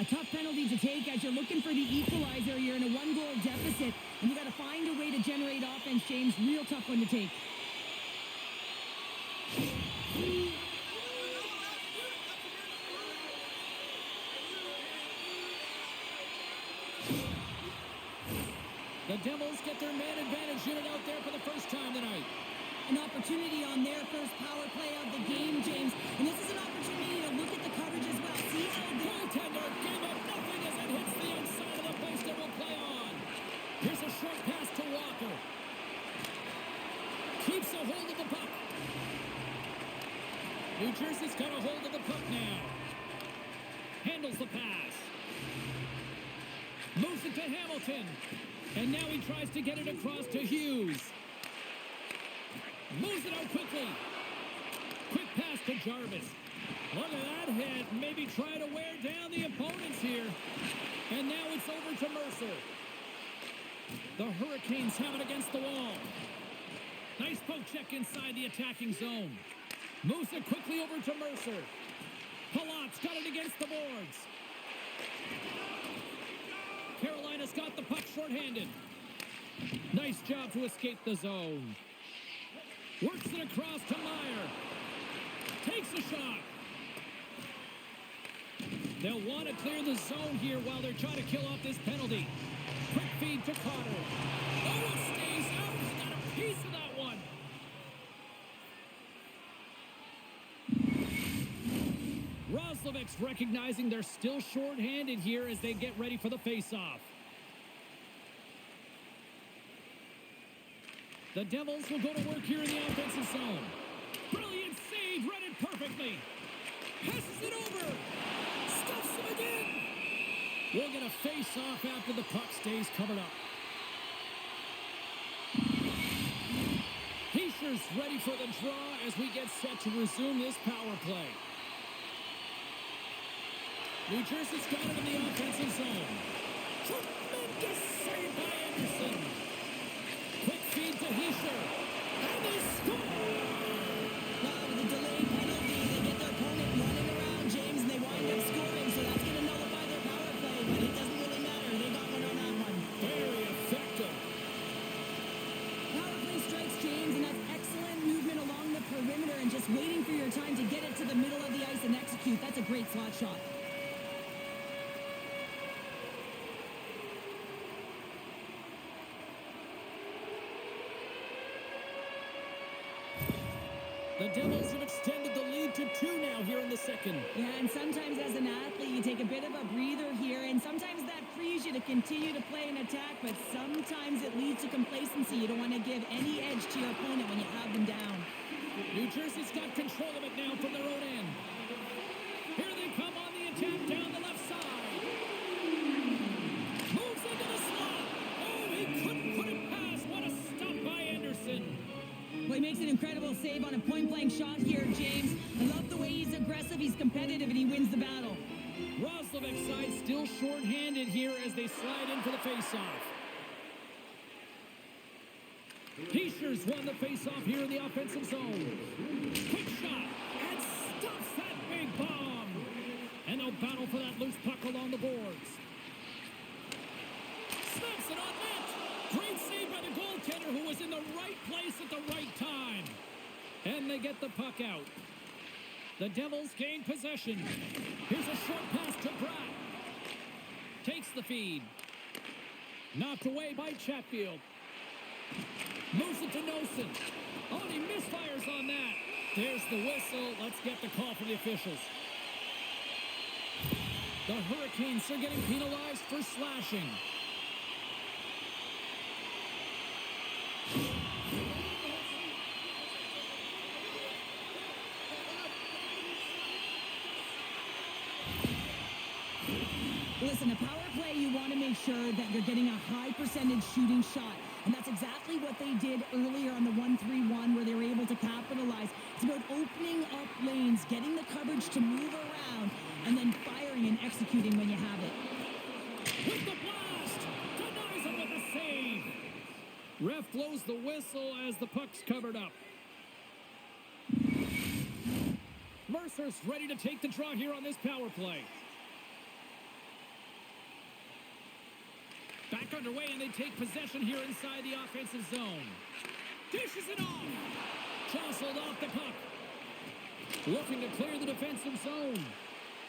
B: A tough penalty to take as you're looking for the equalizer. You're in a one-goal deficit, and you got to find a way to generate offense, James. Real tough one to take.
A: The Devils get their man advantage unit out there for the first time tonight.
B: An opportunity on their first power play of the game, James. And this is an opportunity to look at the coverage as well. See how the
A: goaltender gave up nothing as it hits the inside of the post and will play on. Here's a short pass to Walker. Keeps a hold of the puck. New Jersey's got a hold of the puck now. Handles the pass. Moves it to Hamilton. And now he tries to get it across to Hughes. Moves it out quickly. Quick pass to Jarvis. Look at that hit. Maybe try to wear down the opponents here. And now it's over to Mercer. The Hurricanes have it against the wall. Nice poke check inside the attacking zone. Moves it quickly over to Mercer. Palat's got it against the boards. Carolina's got the puck shorthanded. Nice job to escape the zone. Works it across to Meyer. Takes a shot. They'll want to clear the zone here while they're trying to kill off this penalty. Quick feed to Carter. Oh, it stays out. He got a piece of that one. Roslovic's recognizing they're still short-handed here as they get ready for the face-off. The Devils will go to work here in the offensive zone. Brilliant save, read it perfectly. Passes it over. Stuffs him again. We'll get a face-off after the puck stays covered up. Heischer's ready for the draw as we get set to resume this power play. New Jersey's got it in the offensive zone. Tremendous save by Anderson. Quick feed to Hischer. And they score!
B: Wow, with a delayed penalty, they get their opponent running around, James, and they wind up scoring, so that's going to nullify their power play, but it doesn't really matter. They got one on that one.
A: Very effective.
B: Power play strikes, James, and that's excellent movement along the perimeter and just waiting for your time to get it to the middle of the ice and execute. That's a great slot shot.
A: The Devils have extended the lead to 2 now here in the second.
B: Yeah, and sometimes as an athlete, you take a bit of a breather here, and sometimes that frees you to continue to play an attack, but sometimes it leads to complacency. You don't want to give any edge to your opponent when you have them down.
A: New Jersey's got control of it now from their own end. Here they come on the attack down the left side. Moves into the slot. Oh, he couldn't put it past. What a stop by Anderson.
B: Well, he makes an incredible save on a point-blank shot here, James. I love the way he's aggressive, he's competitive, and he wins the battle.
A: Roslovic's side still short-handed here as they slide in for the face-off. Heischer's won the face-off here in the offensive zone. Quick shot, and stuffs that big bomb. And they'll battle for that loose puck along the boards. Snaps it on net. Great save by the goaltender, who was in the right place at the right time. And they get the puck out. The Devils gain possession. Here's a short pass to Pratt. Takes the feed. Knocked away by Chatfield. Moves it to Nosen. Oh, and he misfires on that. There's the whistle. Let's get the call from the officials. The Hurricanes are getting penalized for slashing.
B: Listen, a power play, you want to make sure that you're getting a high percentage shooting shot. And that's exactly what they did earlier on the 1-3-1, where they were able to capitalize. It's about opening up lanes, getting the coverage to move around, and then firing and executing when you have it.
A: With the blast! Denies him with a save! Ref blows the whistle as the puck's covered up. Mercer's ready to take the draw here on this power play. Back underway, and they take possession here inside the offensive zone. Dishes it off. Jostled off the puck. Looking to clear the defensive zone.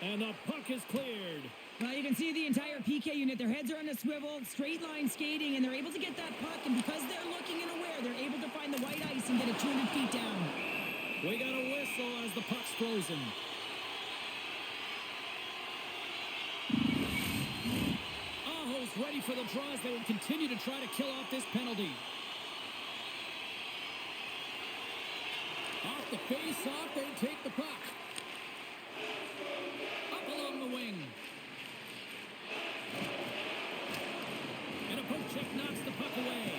A: And the puck is cleared.
B: Well, you can see the entire PK unit. Their heads are on a swivel, straight line skating, and they're able to get that puck. And because they're looking and aware, they're able to find the white ice and get it 200 feet down.
A: We got a whistle as the puck's frozen. Ready for the draw as they will continue to try to kill off this penalty. Off the face-off, they take the puck. Up along the wing. And a poke check knocks the puck away.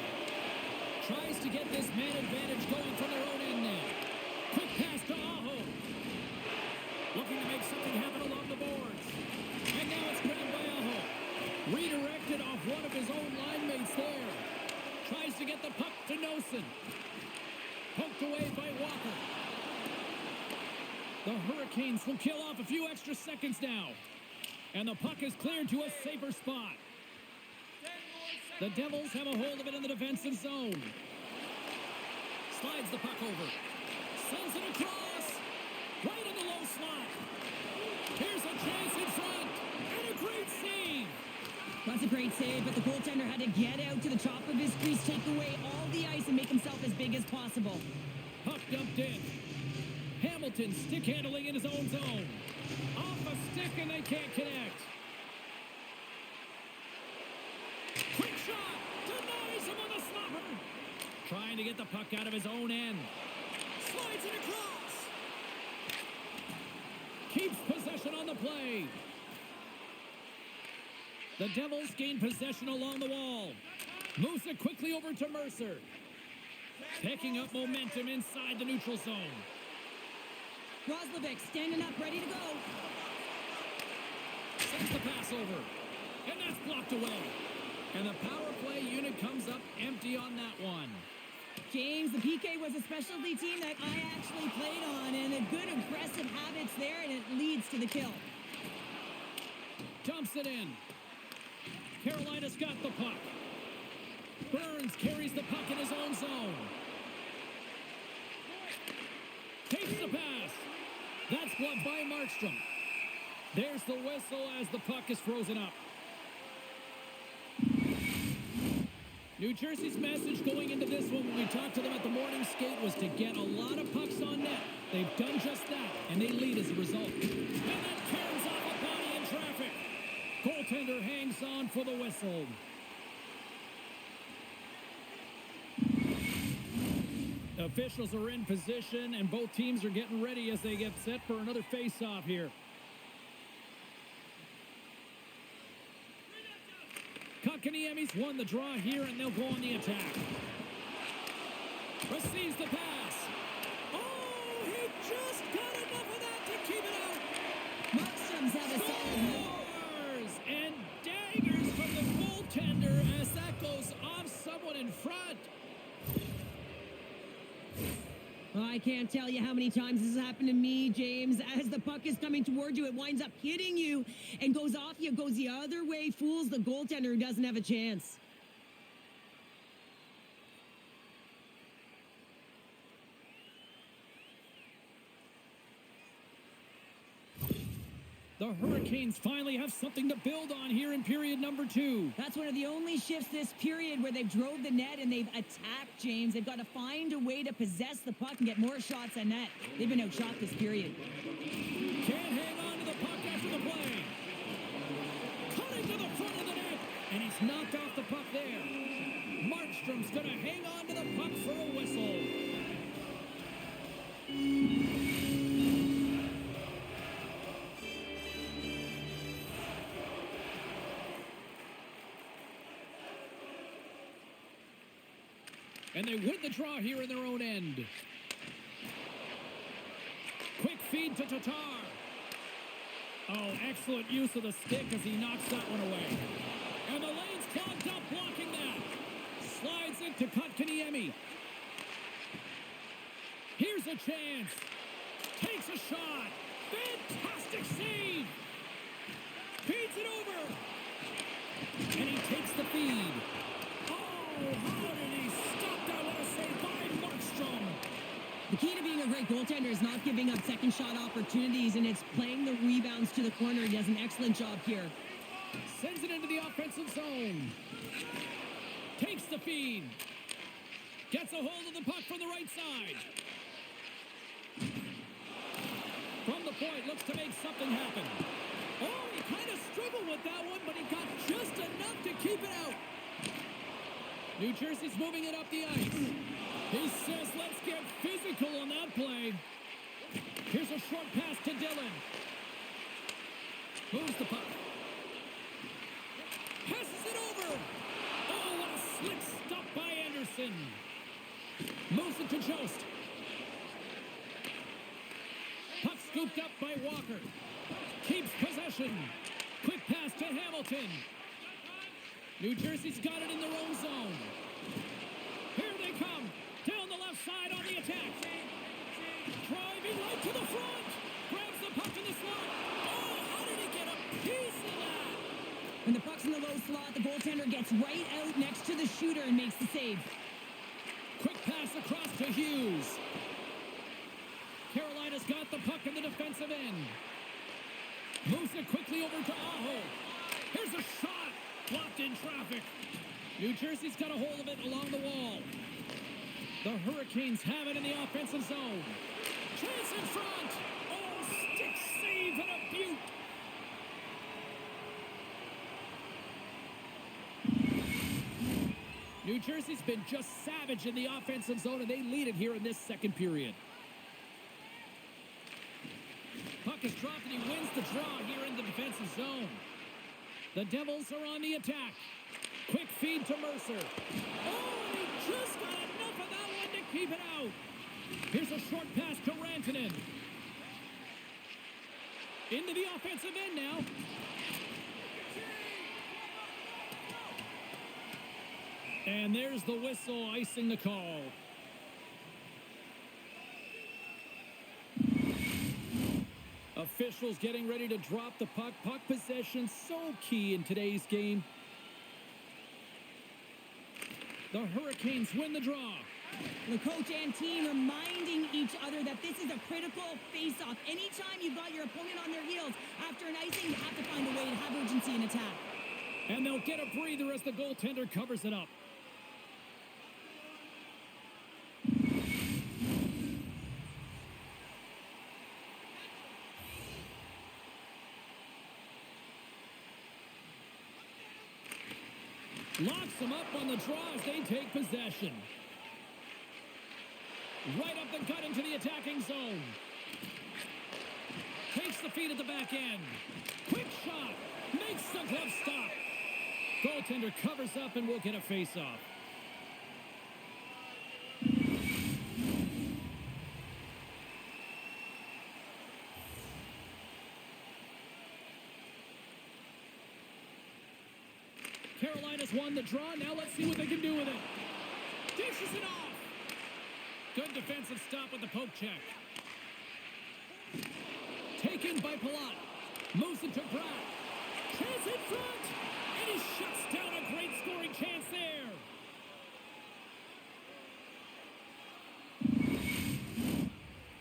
A: Tries to get this man advantage going from their own end now. Quick pass to Aho. Looking to make something happen along the boards. And now it's grabbed by Aho. Redirected off one of his own line mates there. Tries to get the puck to Nosen. Poked away by Walker. The Hurricanes will kill off a few extra seconds now. And the puck is cleared to a safer spot. The Devils have a hold of it in the defensive zone. Slides the puck over. Sends it across. Right in the low slot. Here's a chance in front. And a great save.
B: That's a great save, but the goaltender had to get out to the top of his crease, take away all the ice, and make himself as big as possible.
A: Puck dumped in. Hamilton stick handling in his own zone. Off a stick, and they can't connect. Quick shot! Denies him on the slapper. Trying to get the puck out of his own end. Slides it across. Keeps possession on the play. The Devils gain possession along the wall. Moves it quickly over to Mercer. Picking up momentum inside the neutral zone.
B: Roslovic standing up, ready to go.
A: Sends the pass over. And that's blocked away. And the power play unit comes up empty on that one.
B: James, the PK was a specialty team that I actually played on, and a good aggressive habits there, and it leads to the kill.
A: Dumps it in. Carolina's got the puck. Burns carries the puck in his own zone. Takes the pass. That's blocked by Markstrom. There's the whistle as the puck is frozen up. New Jersey's message going into this one when we talked to them at the morning skate was to get a lot of pucks on net. They've done just that, and they lead as a result. And that turns off a body in traffic. Goaltender hangs on for the whistle. Officials are in position, and both teams are getting ready as they get set for another face-off here. Kotkaniemi's won the draw here, and they'll go on the attack. Receives the pass. Oh, he just got enough of that to keep it out.
B: Markstrom's have a solid move.
A: Scores! And daggers from the goaltender as that goes off someone in front.
B: I can't tell you how many times this has happened to me, James. As the puck is coming toward you, it winds up hitting you and goes off you, goes the other way, fools the goaltender who doesn't have a chance.
A: The Hurricanes finally have something to build on here in period number 2.
B: That's one of the only shifts this period where they've drove the net and they've attacked, James. They've got to find a way to possess the puck and get more shots on net. They've been outshot this period.
A: Can't hang on to the puck after the play. Cutting to the front of the net, and he's knocked off the puck there. Markstrom's going to hang on to the puck for a whistle. And they win the draw here in their own end. Quick feed to Tatar. Oh, excellent use of the stick as he knocks that one away. And the lane's clogged up blocking that. Slides it to Kotkaniemi. Here's a chance. Takes a shot. Fantastic save. Feeds it over. And he takes the feed. Oh, how did he stop that? What a save by Markstrom.
B: The key to being a great goaltender is not giving up second shot opportunities, and it's playing the rebounds to the corner. He does an excellent job here.
A: Sends it into the offensive zone. Takes the feed. Gets a hold of the puck from the right side. From the point, looks to make something happen. Oh, he kind of struggled with that one, but he got just enough to keep it out. New Jersey's moving it up the ice. He says, let's get physical on that play. Here's a short pass to Dillon. Moves the puck. Passes it over. Oh, what a slick stop by Anderson. Moves it to Jost. Puck scooped up by Walker. Keeps possession. Quick pass to Hamilton. New Jersey's got it in their own zone. Here they come. Down the left side on the attack. Driving right to the front. Grabs the puck in the slot. Oh, how did he get a piece of that?
B: When the puck's in the low slot, the goaltender gets right out next to the shooter and makes the save.
A: Quick pass across to Hughes. Carolina's got the puck in the defensive end. Moves it quickly over to Aho. Here's a shot. Blocked in traffic. New Jersey's got a hold of it along the wall. The Hurricanes have it in the offensive zone. Chance in front. Oh, stick save and a beaut. New Jersey's been just savage in the offensive zone, and they lead it here in this second period. Puck is dropped, and he wins the draw here in the defensive zone. The Devils are on the attack. Quick feed to Mercer. Oh, and he just got enough of that one to keep it out. Here's a short pass to Rantanen. Into the offensive end now. And there's the whistle icing the call. Officials getting ready to drop the puck. Puck possession so key in today's game. The Hurricanes win the draw.
B: The coach and team reminding each other that this is a critical face-off. Anytime you've got your opponent on their heels after an icing, you have to find a way to have urgency in attack.
A: And they'll get a breather as the goaltender covers it up. Locks them up on the draw as they take possession. Right up the gut into the attacking zone. Takes the feed at the back end. Quick shot. Makes the glove stop. Goaltender covers up and will get a face-off. Carolina's won the draw. Now let's see what they can do with it. Dishes it off. Good defensive stop with the poke check. Taken by Palat. Moves it to Bratt. Chance in front. And he shuts down a great scoring chance there.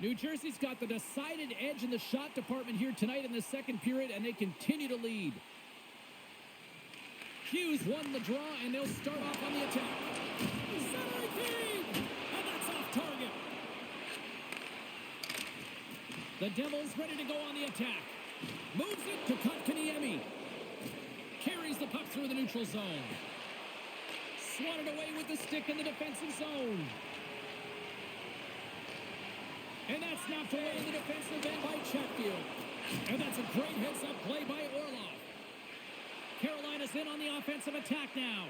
A: New Jersey's got the decided edge in the shot department here tonight in the second period, and they continue to lead. Hughes won the draw, and they'll start off on the attack. Centering feed! And that's off target. The Devils ready to go on the attack. Moves it to Kotkaniemi. Carries the puck through the neutral zone. Swatted away with the stick in the defensive zone. And that's knocked away in the defensive end by Chatfield. And that's a great heads-up play by Orlov. Carolina's in on the offensive attack now.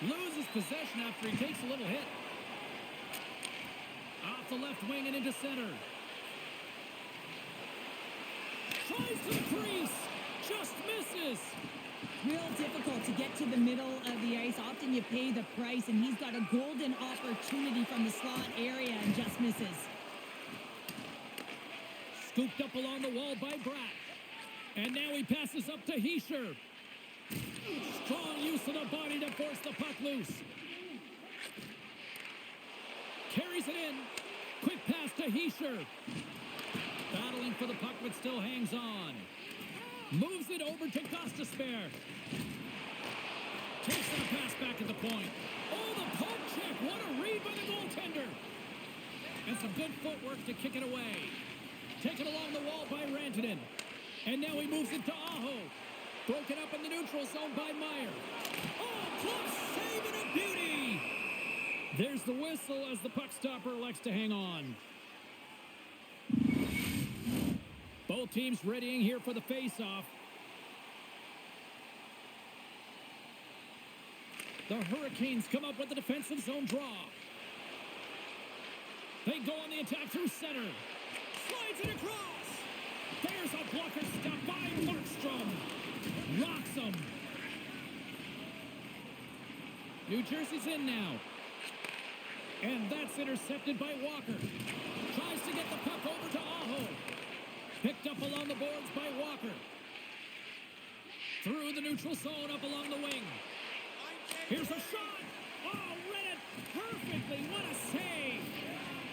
A: Loses possession after he takes a little hit. Off the left wing and into center. Tries to the crease. Just misses.
B: Real difficult to get to the middle of the ice. Often you pay the price, and he's got a golden opportunity from the slot area and just misses.
A: Scooped up along the wall by Bratt. And now he passes up to Heischer. Strong use of the body to force the puck loose. Carries it in. Quick pass to Heischer. Battling for the puck, but still hangs on. Moves it over to Gostisbehere. Takes that pass back at the point. Oh, the poke check. What a read by the goaltender. And some good footwork to kick it away. Taken along the wall by Rantanen. And now he moves it to Aho. Broken up in the neutral zone by Meyer. Oh, close save and a beauty. There's the whistle as the puck stopper elects to hang on. Both teams readying here for the face-off. The Hurricanes come up with the defensive zone draw. They go on the attack through center. Slides it across. There's a blocker stop by Markstrom. Rocks him. New Jersey's in now. And that's intercepted by Walker. Tries to get the puck over to Aho. Picked up along the boards by Walker. Through the neutral zone, up along the wing. Here's a shot. Oh, read it perfectly. What a save.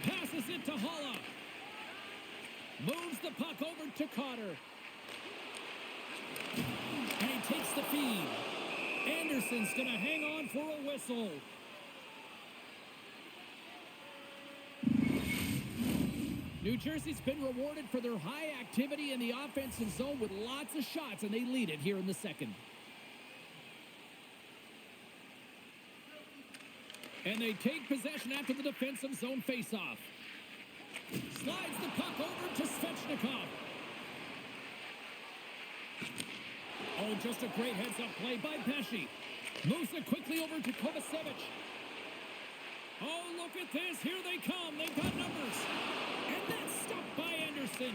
A: Passes it to Holla. Moves the puck over to Cotter. And he takes the feed. Anderson's going to hang on for a whistle. New Jersey's been rewarded for their high activity in the offensive zone with lots of shots, and they lead it here in the second. And they take possession after the defensive zone faceoff. Slides the puck over to Svechnikov. Oh, just a great heads-up play by Pesci. Moves it quickly over to Kovacevic. Oh, look at this. Here they come. They've got numbers. And that's stopped by Anderson.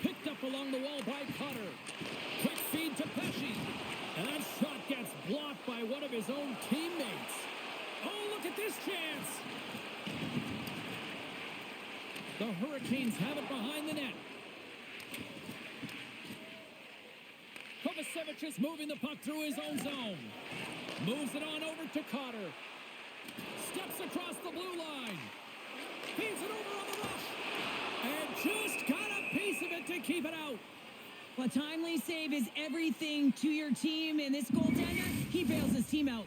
A: Picked up along the wall by Cotter. Quick feed to Pesci. And that shot gets blocked by one of his own teammates. Oh, look at this chance. The Hurricanes have it behind the net. Kovacevic is moving the puck through his own zone. Moves it on over to Cotter. Steps across the blue line. Feeds it over on the rush. And just got a piece of it to keep it out.
B: Well, timely save is everything to your team, and this goaltender, he bails his team out.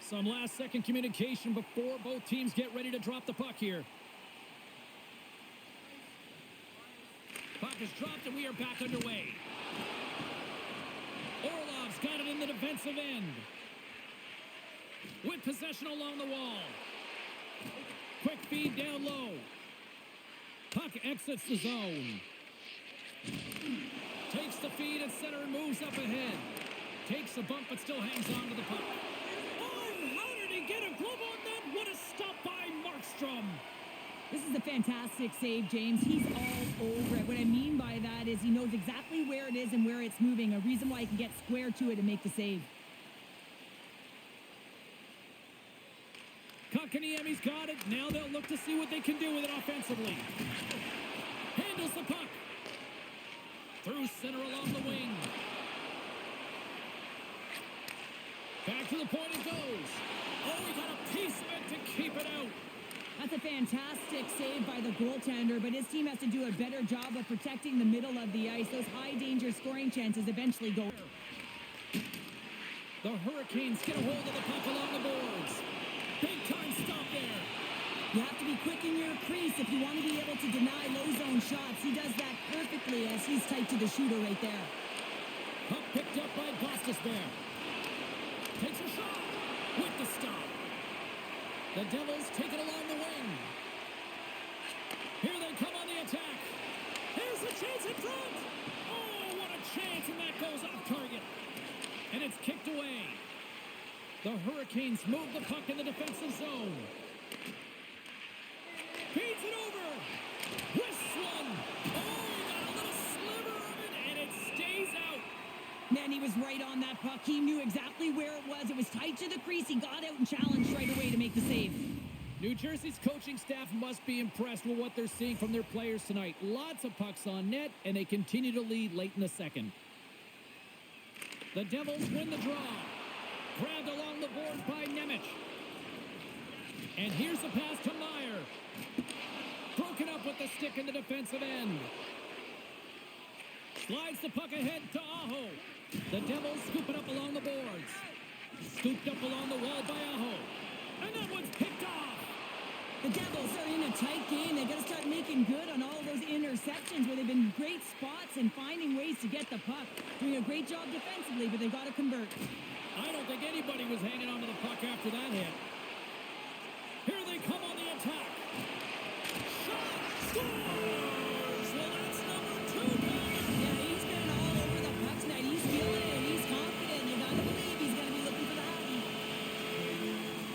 A: Some last-second communication before both teams get ready to drop the puck here. Puck is dropped, and we are back underway. Orlov's got it in the defensive end. With possession along the wall. Quick feed down low. Puck exits the zone. Takes the feed at center and moves up ahead. Takes a bump but still hangs on to the puck. Oh, how did he get a glove on that? What a stop by Markstrom.
B: This is a fantastic save, James. He's all over it. What I mean by that is he knows exactly where it is and where it's moving. A reason why he can get square to it and make the save.
A: Kotkaniemi's got it. Now they'll look to see what they can do with it offensively. Handles the puck. Through center along the wing. Back to the point it goes. Oh, he got a piece of it to keep it out.
B: That's a fantastic save by the goaltender, but his team has to do a better job of protecting the middle of the ice. Those high-danger scoring chances eventually go.
A: The Hurricanes get a hold of the puck along the boards. Big-time stop there.
B: You have to be quick in your crease if you want to be able to deny low-zone shots. He does that perfectly as he's tight to the shooter right there.
A: Puck picked up by Gostisbehere. Takes a shot with the stop. The Devils take it along the wing. Here they come on the attack. Here's a chance in front. Oh, what a chance, and that goes off target. And it's kicked away. The Hurricanes move the puck in the defensive zone. Feeds it over. Wrists one. Oh, he got a little sliver of it, and it stays out.
B: Man, he was right on that puck. He knew exactly where it was. It was tight to the crease. He got out and challenged right away to make the save.
A: New Jersey's coaching staff must be impressed with what they're seeing from their players tonight. Lots of pucks on net, and they continue to lead late in the second. The Devils win the draw. Grabbed along the boards by Nemec. And here's the pass to Meyer. Broken up with the stick in the defensive end. Slides the puck ahead to Aho. The Devils scoop it up along the boards. Scooped up along the wall by Aho. And that one's picked off.
B: The Devils are in a tight game. They got to start making good on all those interceptions where they've been great spots and finding ways to get the puck. Doing a great job defensively, but they've got to convert.
A: I don't think anybody was hanging on to the puck after that hit. Here they come on the attack. Shot! Scores! Well, that's number 2.
B: Yeah, he's been all over the puck tonight. He's feeling it, and he's confident. You got to believe he's going to be looking for the hockey.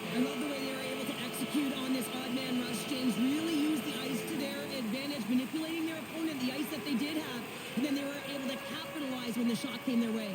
B: I love the way they were able to execute on this odd man rush. James really used the ice to their advantage, manipulating their opponent, the ice that they did have, and then they were able to capitalize when the shot came their way.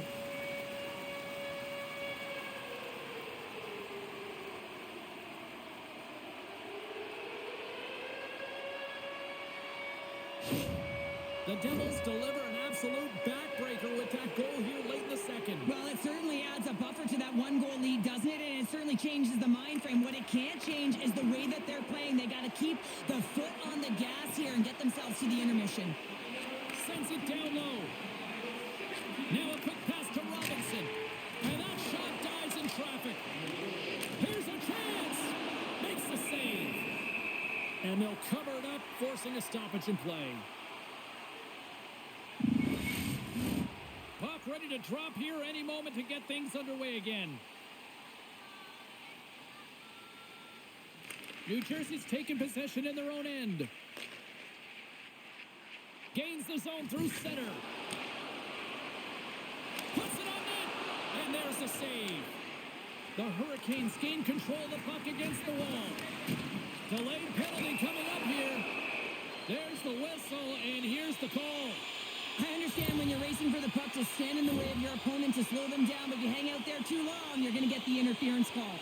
A: The Devils deliver an absolute backbreaker with that goal here late in the second.
B: Well, it certainly adds a buffer to that one-goal lead, doesn't it? And it certainly changes the mind frame. What it can't change is the way that they're playing. They got to keep the foot on the gas here and get themselves to the intermission.
A: Sends it down low. Now a quick pass to Robinson. And that shot dies in traffic. Here's a chance. Makes the save. And they'll cover it up, forcing a stoppage in play. Puck ready to drop here any moment to get things underway again. New Jersey's taking possession in their own end. Gains the zone through center. Puts it on net. And there's the save. The Hurricanes gain control of the puck against the wall. Delayed penalty coming up here. There's the whistle, and here's the call.
B: I understand when you're racing for the puck to stand in the way of your opponent to slow them down, but you hang out there too long, you're going to get the interference call.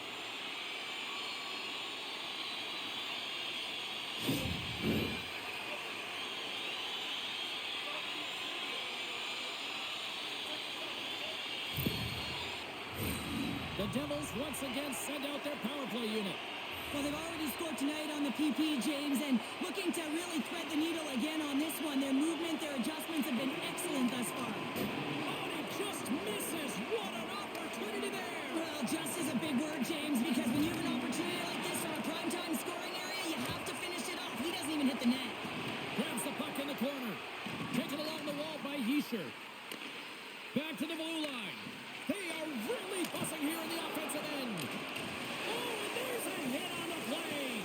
A: The Devils once again send out their power play unit.
B: Well, they've already scored tonight on the PP, James, and looking to really thread the needle again on this one. Their movement, their adjustments have been excellent thus far.
A: Oh, and he just misses. What an opportunity there.
B: Well, just is a big word, James, because when you have an opportunity like this from a primetime scoring area, you have to finish it off. He doesn't even hit the net.
A: Grabs the puck in the corner. Taken along the wall by Hischier. Back to the blue line. They are really bussing here in the offensive end. Oh, and there's a hit on the play.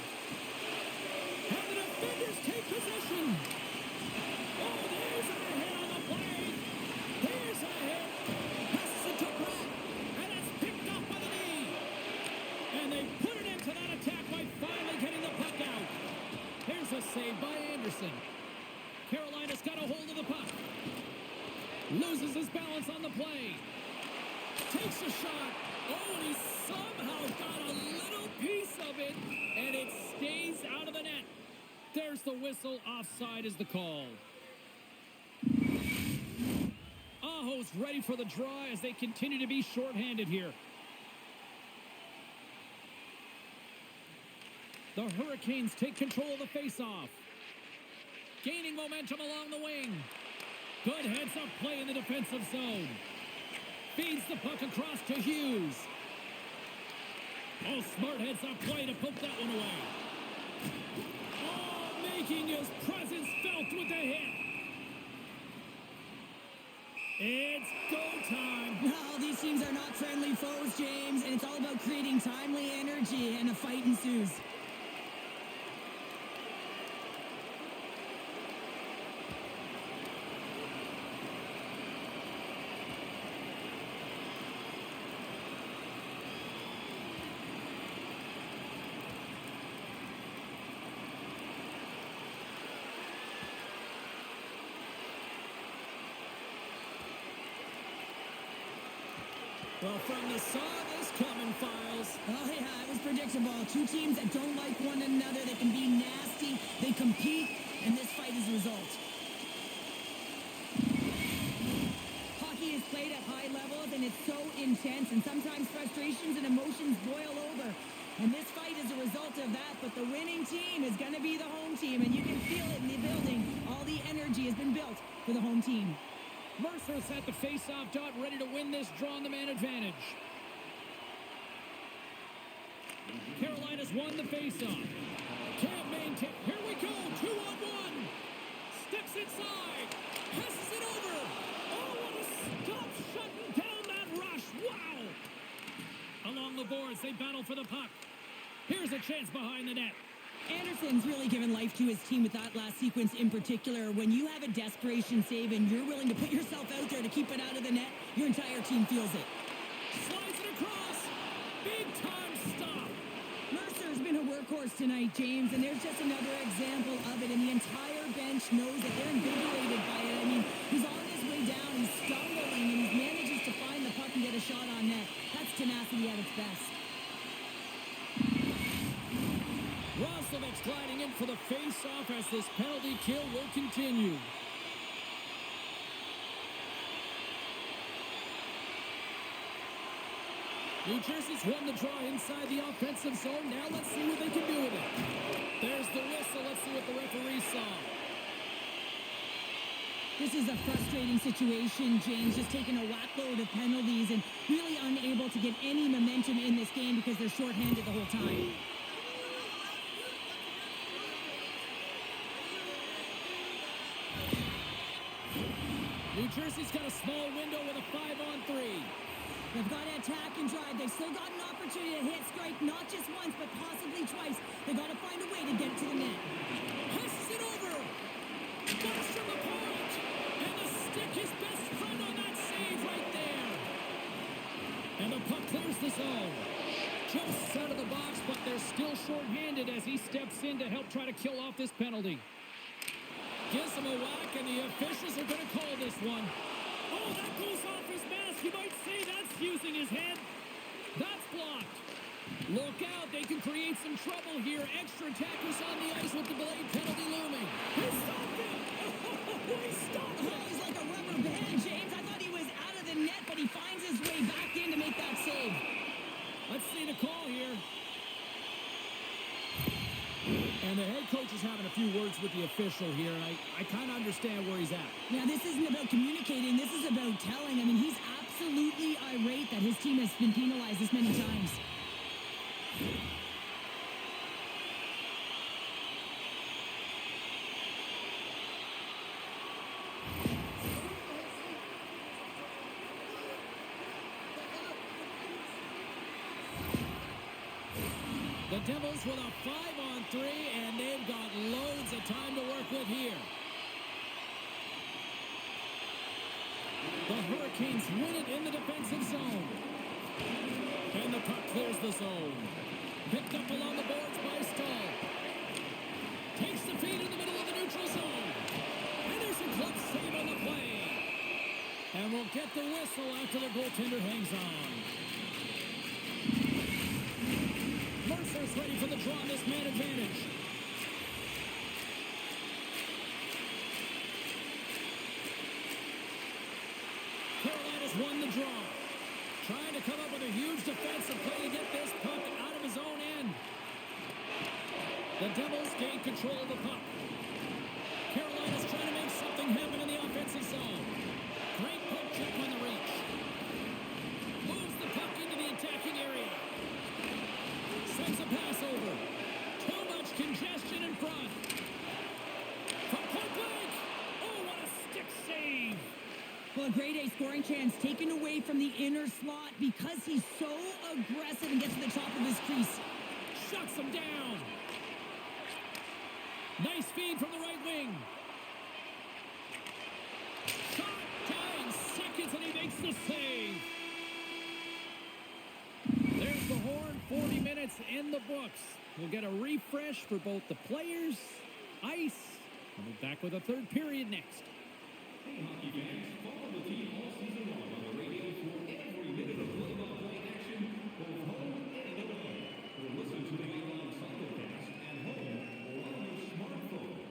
A: And the defenders take possession. Oh, there's a hit on the play. Here's a hit. Passes it to Pratt. And it's picked off by the knee. And they put it into that attack by finally getting the puck out. Here's a save by Anderson. Carolina's got a hold of the puck. Loses his balance on the play. Takes a shot. Oh, and he somehow got a little piece of it, and it stays out of the net. There's the whistle. Offside is the call. Aho's ready for the draw as they continue to be shorthanded here. The Hurricanes take control of the faceoff. Gaining momentum along the wing. Good heads-up play in the defensive zone. Feeds the puck across to Hughes. Oh, smart heads-up play to poke that one away. Oh, making his presence felt with the hit. It's go time.
B: No, these teams are not friendly foes, James, and it's all about creating timely energy, and a fight ensues.
A: Well, from the saw this coming, Files.
B: Oh, yeah, it was predictable. Two teams that don't like one another. They can be nasty. They compete, and this fight is a result. Hockey is played at high levels, and it's so intense, and sometimes frustrations and emotions boil over. And this fight is a result of that, but the winning team is going to be the home team, and you can feel it in the building. All the energy has been built for the home team.
A: Mercer's at the face-off dot, ready to win this draw on the man advantage. Carolina's won the face-off. Can't maintain. Here we go. 2-on-1. Steps inside. Passes it over. Oh, what a stop shutting down that rush. Wow. Along the boards, they battle for the puck. Here's a chance behind the net.
B: Anderson's really given life to his team with that last sequence in particular. When you have a desperation save and you're willing to put yourself out there to keep it out of the net, your entire team feels it.
A: Slides it across. Big time stop.
B: Mercer's been a workhorse tonight, James, and there's just another example of it, and the entire bench knows that they're invigorated by it. I mean, he's on his way down, he's stumbling, and he manages to find the puck and get a shot on net. That's tenacity at its best.
A: Roslovic's gliding in for the face-off as this penalty kill will continue. New Jersey's won the draw inside the offensive zone. Now let's see what they can do with it. There's the whistle. Let's see what the referee saw.
B: This is a frustrating situation, James, just taking a whackload of penalties and really unable to get any momentum in this game because they're shorthanded the whole time.
A: New Jersey's got a small window with a 5-on-3.
B: They've got to attack and drive. They've still got an opportunity to hit strike, not just once, but possibly twice. They've got to find a way to get to the net.
A: Passes it over. Goes from the point. And the stick his best friend on that save right there. And the puck clears the zone. Just out of the box, but they're still shorthanded as he steps in to help try to kill off this penalty. Gives him a whack, and the officials are going to call this one. Oh, that goes off his mask. You might say that's using his head. That's blocked. Look out. They can create some trouble here. Extra attackers on the ice with the delayed penalty looming. He stopped it. He stopped it.
B: Oh, he's like a rubber band, James. I thought he was out of the net, but he finds his way back in to make that save.
A: Let's see the call here. And the head coach is having a few words with the official here, and I kind of understand where he's at.
B: Now, this isn't about communicating. This is about telling. I mean, he's absolutely irate that his team has been penalized this many times.
A: The Devils with a 5-on-3, and they've got loads of time to work with here. The Hurricanes win it in the defensive zone. And the puck clears the zone. Picked up along the boards by Stahl. Takes the feed in the middle of the neutral zone. And there's a glove save on the play. And we'll get the whistle after the goaltender hangs on. Mercer's ready for the draw on this man advantage. Carolina's won the draw. Trying to come up with a huge defensive play to get this puck out of his own end. The Devils gain control of the puck. Carolina's trying to make something happen in the offensive zone. Great poke check on the reach. Moves the puck into the attacking area. Sends a pass over. Too much congestion in front. From point blank. Oh, what a stick save.
B: Well, a grade A scoring chance taken away from the inner slot because he's so aggressive and gets to the top of his crease.
A: Shuts him down. Nice feed from the right wing. Shot, 9 seconds, and he makes the save. There's the horn. 40 minutes in the books. We'll get a refresh for both the players, ice. We'll be back with a third period next.
C: Hey, hockey fans, follow the team all season long on the radio for every minute of play-by-play action, both home and away. Or listen to the game on simulcast at home or on your smartphone.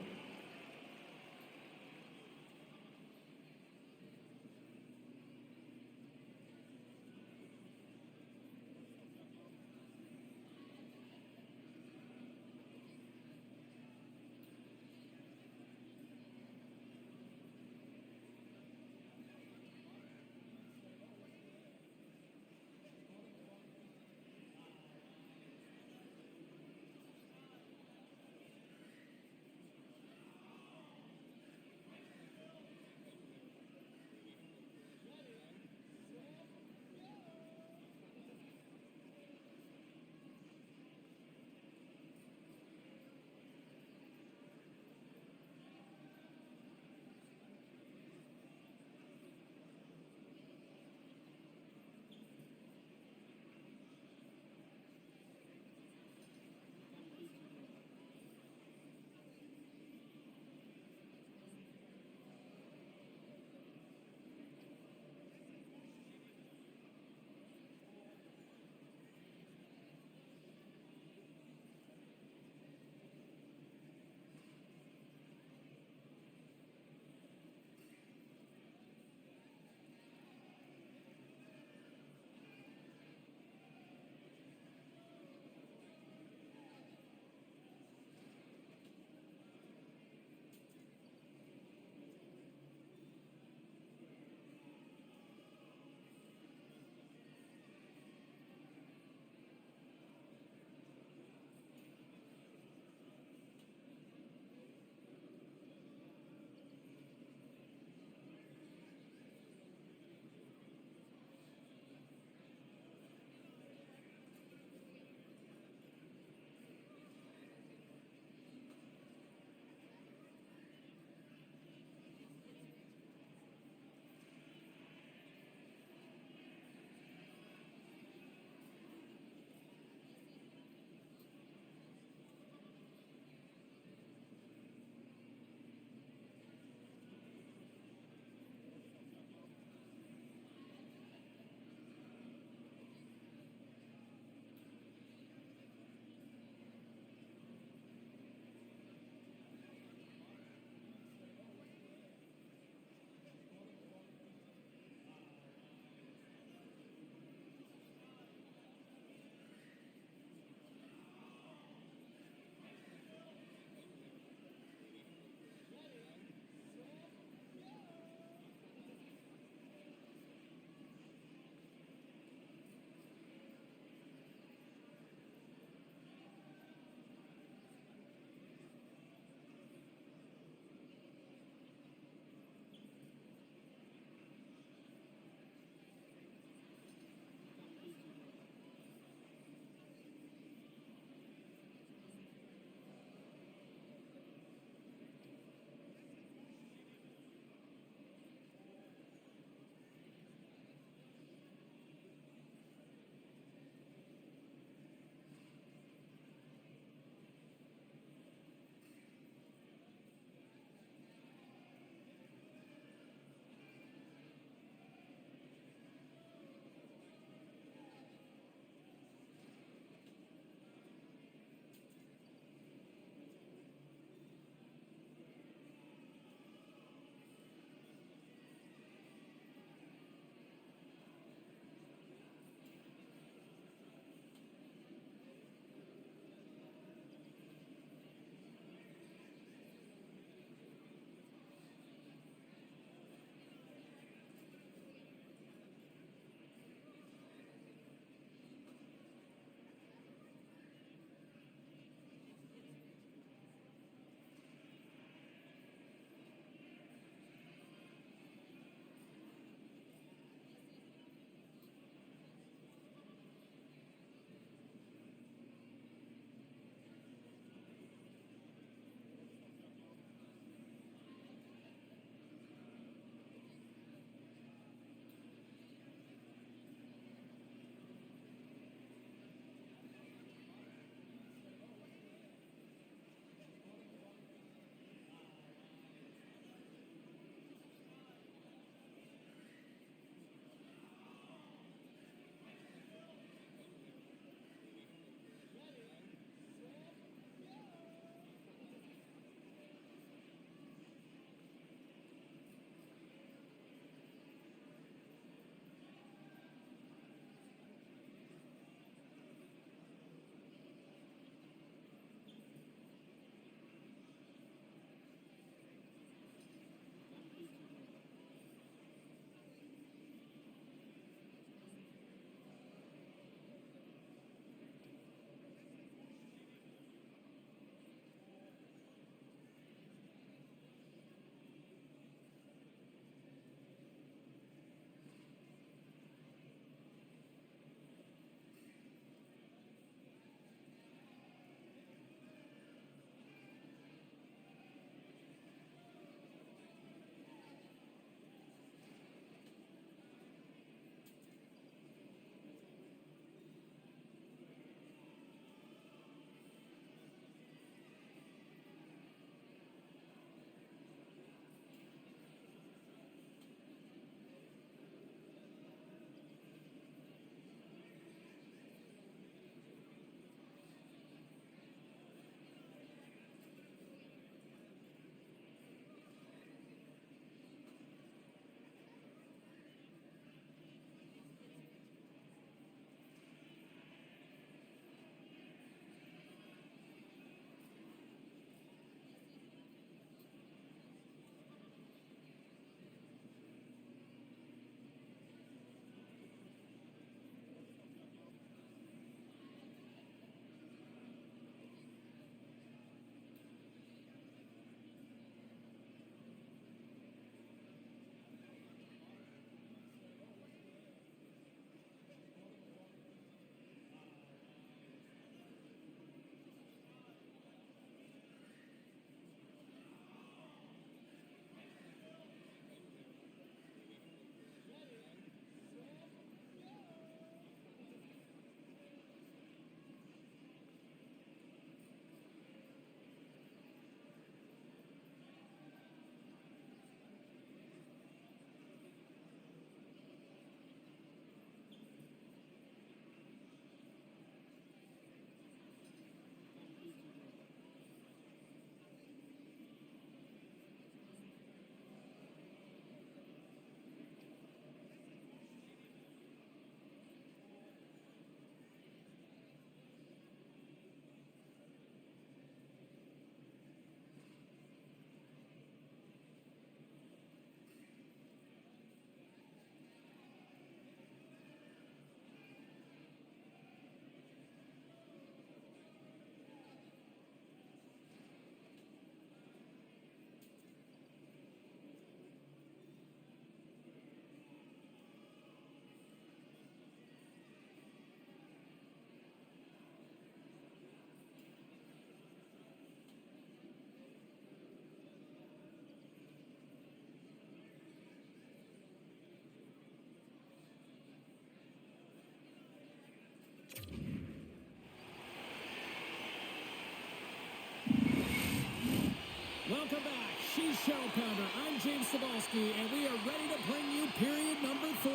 A: Show Pounder. I'm James Cebulski, and we are ready to bring you period number 3.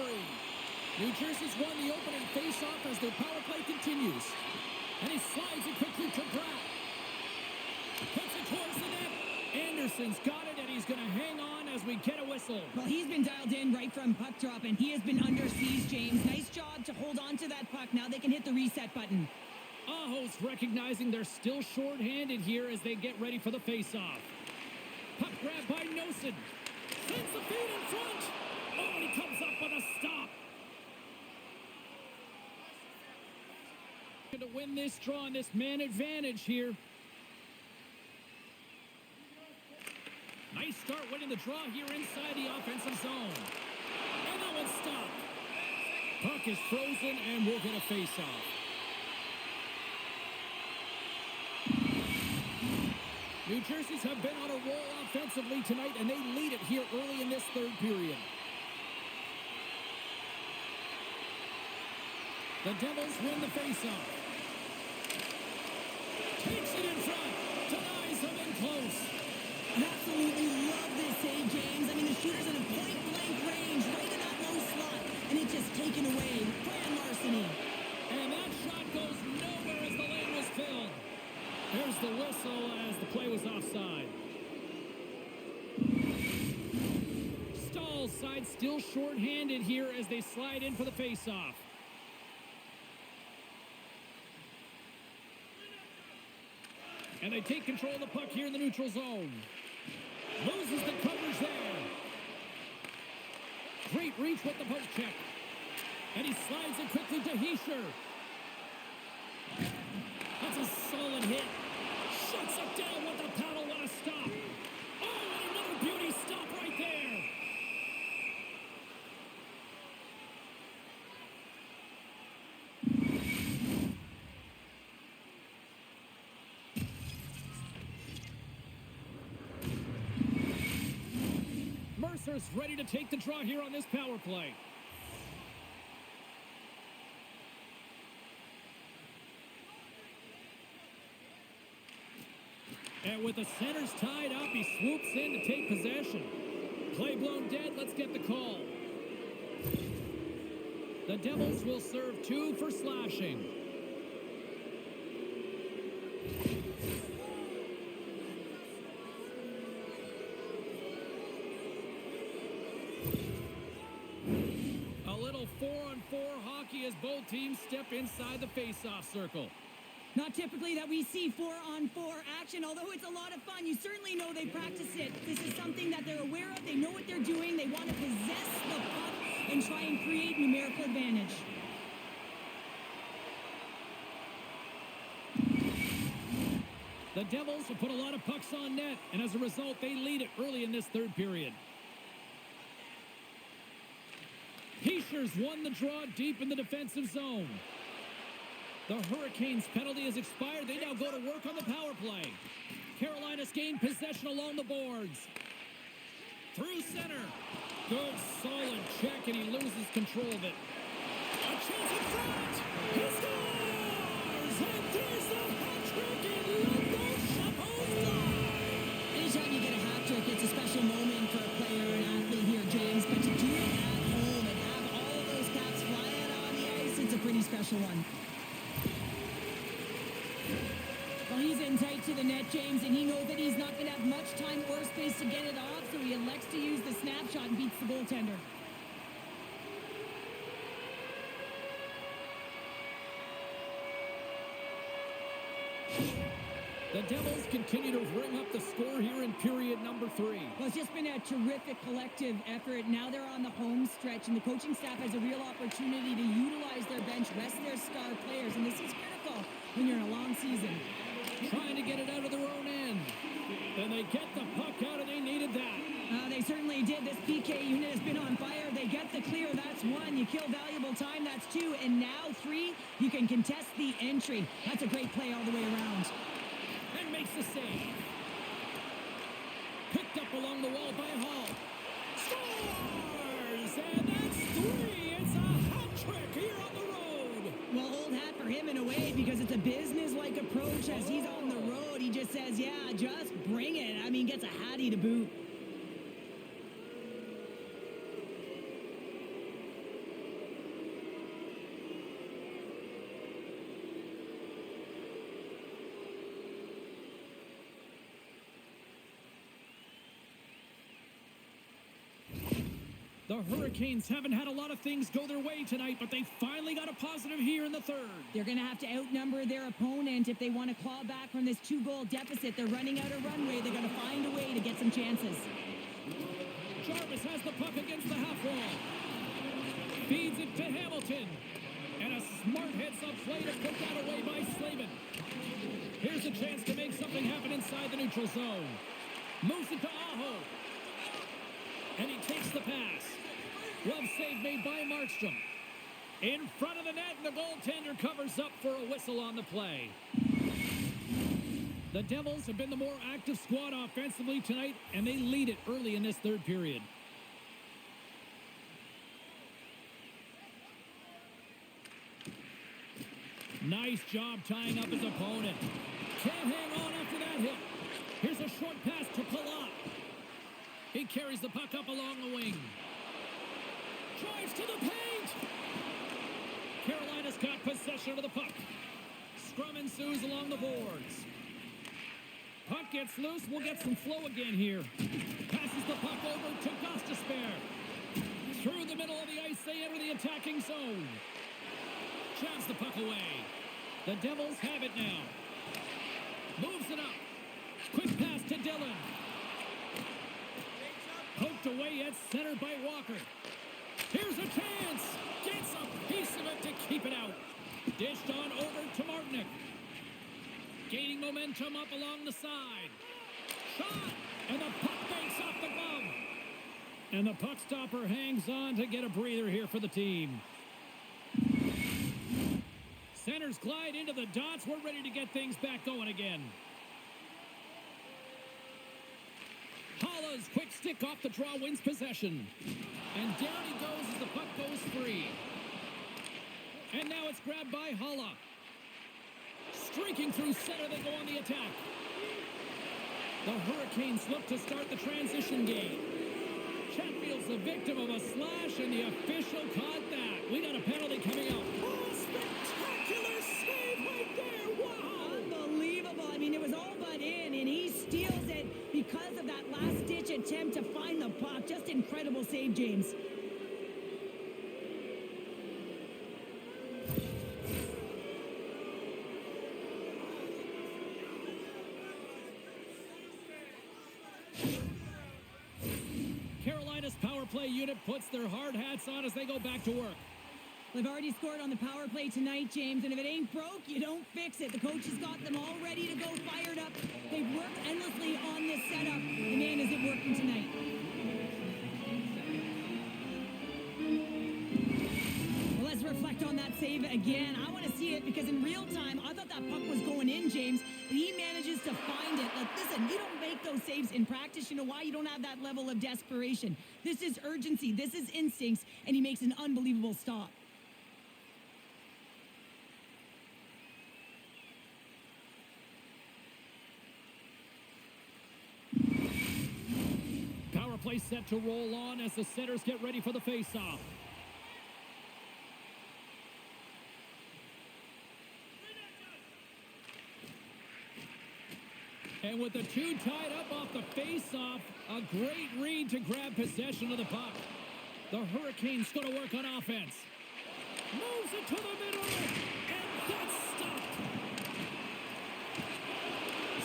A: New Jersey's won the opening face-off as their power play continues. And he slides it quickly to Pratt. Puts it towards the net. Anderson's got it, and he's going to hang on as we get a whistle.
B: Well, he's been dialed in right from puck drop, and he has been under siege, James. Nice job to hold on to that puck. Now they can hit the reset button.
A: Aho's recognizing they're still short-handed here as they get ready for the face-off. Puck grab by Nosen. Sends the feed in front. Oh, and he comes up with a stop. To win this draw and this man advantage here. Nice start winning the draw here inside the offensive zone. And that one's stopped. Puck is frozen and we'll get a face-off. New Jersey's have been on a roll offensively tonight, and they lead it here early in this third period. The Devils win the faceoff. Takes it in front. Denies them in close.
B: Absolutely love this save, James. I mean, the shooter's in a point-blank range, right in that low slot, and it's just taken away. Grand larceny.
A: And that shot goes nowhere as the lane was filled. There's the whistle as the play was offside. Stahl's side still short-handed here as they slide in for the face-off. And they take control of the puck here in the neutral zone. Loses the coverage there. Great reach with the poke check. And he slides it quickly to Heischer. That's a solid hit. Shuts it down with the paddle. What a stop. Oh, and another beauty stop right there. Mercer's ready to take the draw here on this power play. And with the centers tied up, he swoops in to take possession. Play blown dead. Let's get the call. The Devils will serve 2 for slashing. A little 4-on-4 hockey as both teams step inside the face-off circle.
B: Not typically that we see 4-on-4 action, although it's a lot of fun. You certainly know they practice it. This is something that they're aware of. They know what they're doing. They want to possess the puck and try and create numerical advantage.
A: The Devils have put a lot of pucks on net, and as a result, they lead it early in this third period. Heischer's won the draw deep in the defensive zone. The Hurricanes' penalty has expired. They now go to work on the power play. Carolina's gained possession along the boards. Through center. Good, solid check, and he loses control of it. A chance in front. He scores! And there's the hat trick in Loco Chapeau's line.
B: Anytime you get a hat trick, it's a special moment for a player or an athlete here, James. But to do it at home and have all of those caps flying on the ice, it's a pretty special one. Well, he's in tight to the net, James, and he knows that he's not going to have much time or space to get it off, so he elects to use the snapshot and beats the goaltender.
A: The Devils continue to ring up the score here in period number 3.
B: Well, it's just been a terrific collective effort. Now they're on the home stretch, and the coaching staff has a real opportunity to utilize their bench, rest their star players, and this is critical when you're in a long season.
A: Trying to get it out of their own end. And they get the puck out, and they needed that.
B: They certainly did. This PK unit has been on fire. They get the clear. That's 1. You kill valuable time. That's 2. And now 3, you can contest the entry. That's a great play all the way around.
A: And makes the save. Picked up along the wall by Hall. Scores! And that's 3. It's a hat trick here on the road.
B: Well, old hat for him in a way because it's a business-like approach as he's on the road. He just says, yeah, just bring it. I mean, gets a hattie to boot.
A: The Hurricanes haven't had a lot of things go their way tonight, but they finally got a positive here in the third.
B: They're going to have to outnumber their opponent if they want to claw back from this 2-goal deficit. They're running out of runway. They're going to find a way to get some chances.
A: Jarvis has the puck against the half wall. Feeds it to Hamilton. And a smart heads-up play to put that away by Slavin. Here's a chance to make something happen inside the neutral zone. Moves it to Aho. And he takes the pass. Glove save made by Markstrom. In front of the net, and the goaltender covers up for a whistle on the play. The Devils have been the more active squad offensively tonight, and they lead it early in this third period. Nice job tying up his opponent. Can't hang on after that hit. Here's a short pass to Palat. He carries the puck up along the wing. Drives to the paint. Carolina's got possession of the puck. Scrum ensues along the boards. Puck gets loose. We'll get some flow again here. Passes the puck over to Gostisbehere. Through the middle of the ice, they enter the attacking zone. Jabs the puck away. The Devils have it now. Moves it up. Quick pass to Dillon. Poked away at center by Walker. Here's a chance. Gets a piece of it to keep it out. Dished on over to Martinick. Gaining momentum up along the side. Shot. And the puck banks off the glove. And the puck stopper hangs on to get a breather here for the team. Centers glide into the dots. We're ready to get things back going again. Holla's quick stick off the draw wins possession. And down he goes as the puck goes free. And now it's grabbed by Holla. Streaking through center, they go on the attack. The Hurricanes look to start the transition game. Chatfield's the victim of a slash, and the official caught that. We got a penalty coming up.
B: Oh, spectacular save right there. Wow. Unbelievable. I mean, it was all but in, and he steals it because of that last-ditch attempt to find the puck. Just incredible save, James.
A: Carolina's power play unit puts their hard hats on as they go back to work.
B: They've already scored on the power play tonight, James, and if it ain't broke, you don't fix it. The coach has got them all ready to go, fired up. They've worked endlessly on this setup, and man, is it working tonight. Well, let's reflect on that save again. I want to see it because in real time, I thought that puck was going in, James, and he manages to find it. Like, listen, you don't make those saves in practice. You know why? You don't have that level of desperation. This is urgency. This is instincts, and he makes an unbelievable stop.
A: Power play set to roll on as the centers get ready for the faceoff. And with the two tied up off the face-off, a great read to grab possession of the puck. The Hurricanes going to work on offense. Moves it to the middle, and that's stopped.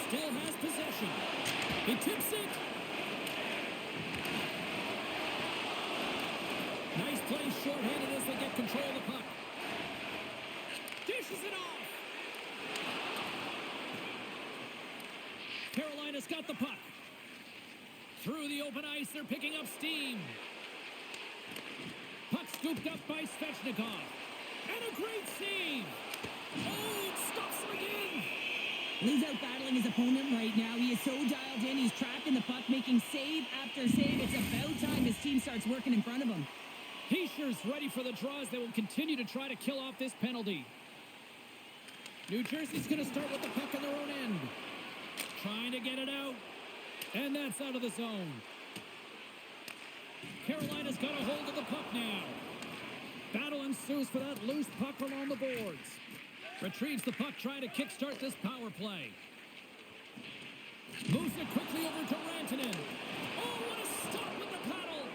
A: Still has possession. He tips it. Nice play shorthanded as they get control of the puck. Dishes it off. Carolina's got the puck. Through the open ice, they're picking up steam. Puck scooped up by Svechnikov. And a great save. Oh, it stops him again.
B: He's out battling his opponent right now. He is so dialed in. He's tracking the puck, making save after save. It's about time his team starts working in front of him.
A: Heischer's ready for the draws. They will continue to try to kill off this penalty. New Jersey's going to start with the puck on their own end. Trying to get it out. And that's out of the zone. Carolina's got a hold of the puck now. Battle ensues for that loose puck along the boards. Retrieves the puck, trying to kickstart this power play. Moves it quickly over to Rantanen. Oh, what a stop with the paddle.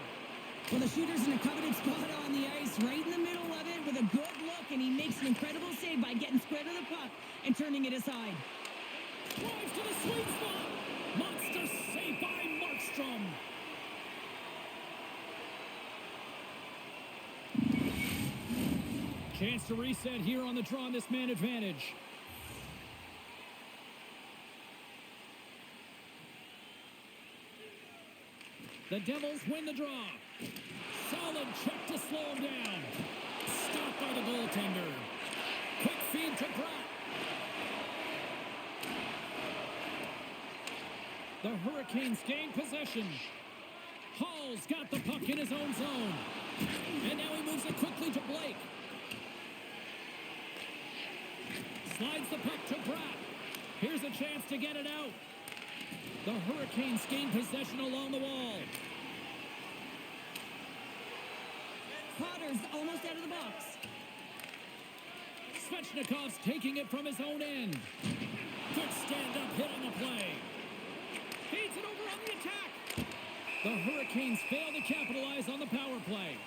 B: Well, the shooter's in a coveted spot on the ice, right in the middle of it with a good look, and he makes an incredible save by getting square to the puck and turning it aside.
A: Drives to the sweet spot. Monster save by Markstrom. Chance to reset here on the draw on this man advantage. The Devils win the draw. Solid check to slow him down. Stopped by the goaltender. Quick feed to Pratt. The Hurricanes gain possession. Hall's got the puck in his own zone. And now he moves it quickly to Blake. Slides the puck to Pratt. Here's a chance to get it out. The Hurricanes gain possession along the wall.
B: Potter's almost out of the box.
A: Svechnikov's taking it from his own end. Good stand-up hit on the play. Feeds it over on the attack. The Hurricanes fail to capitalize on the power play.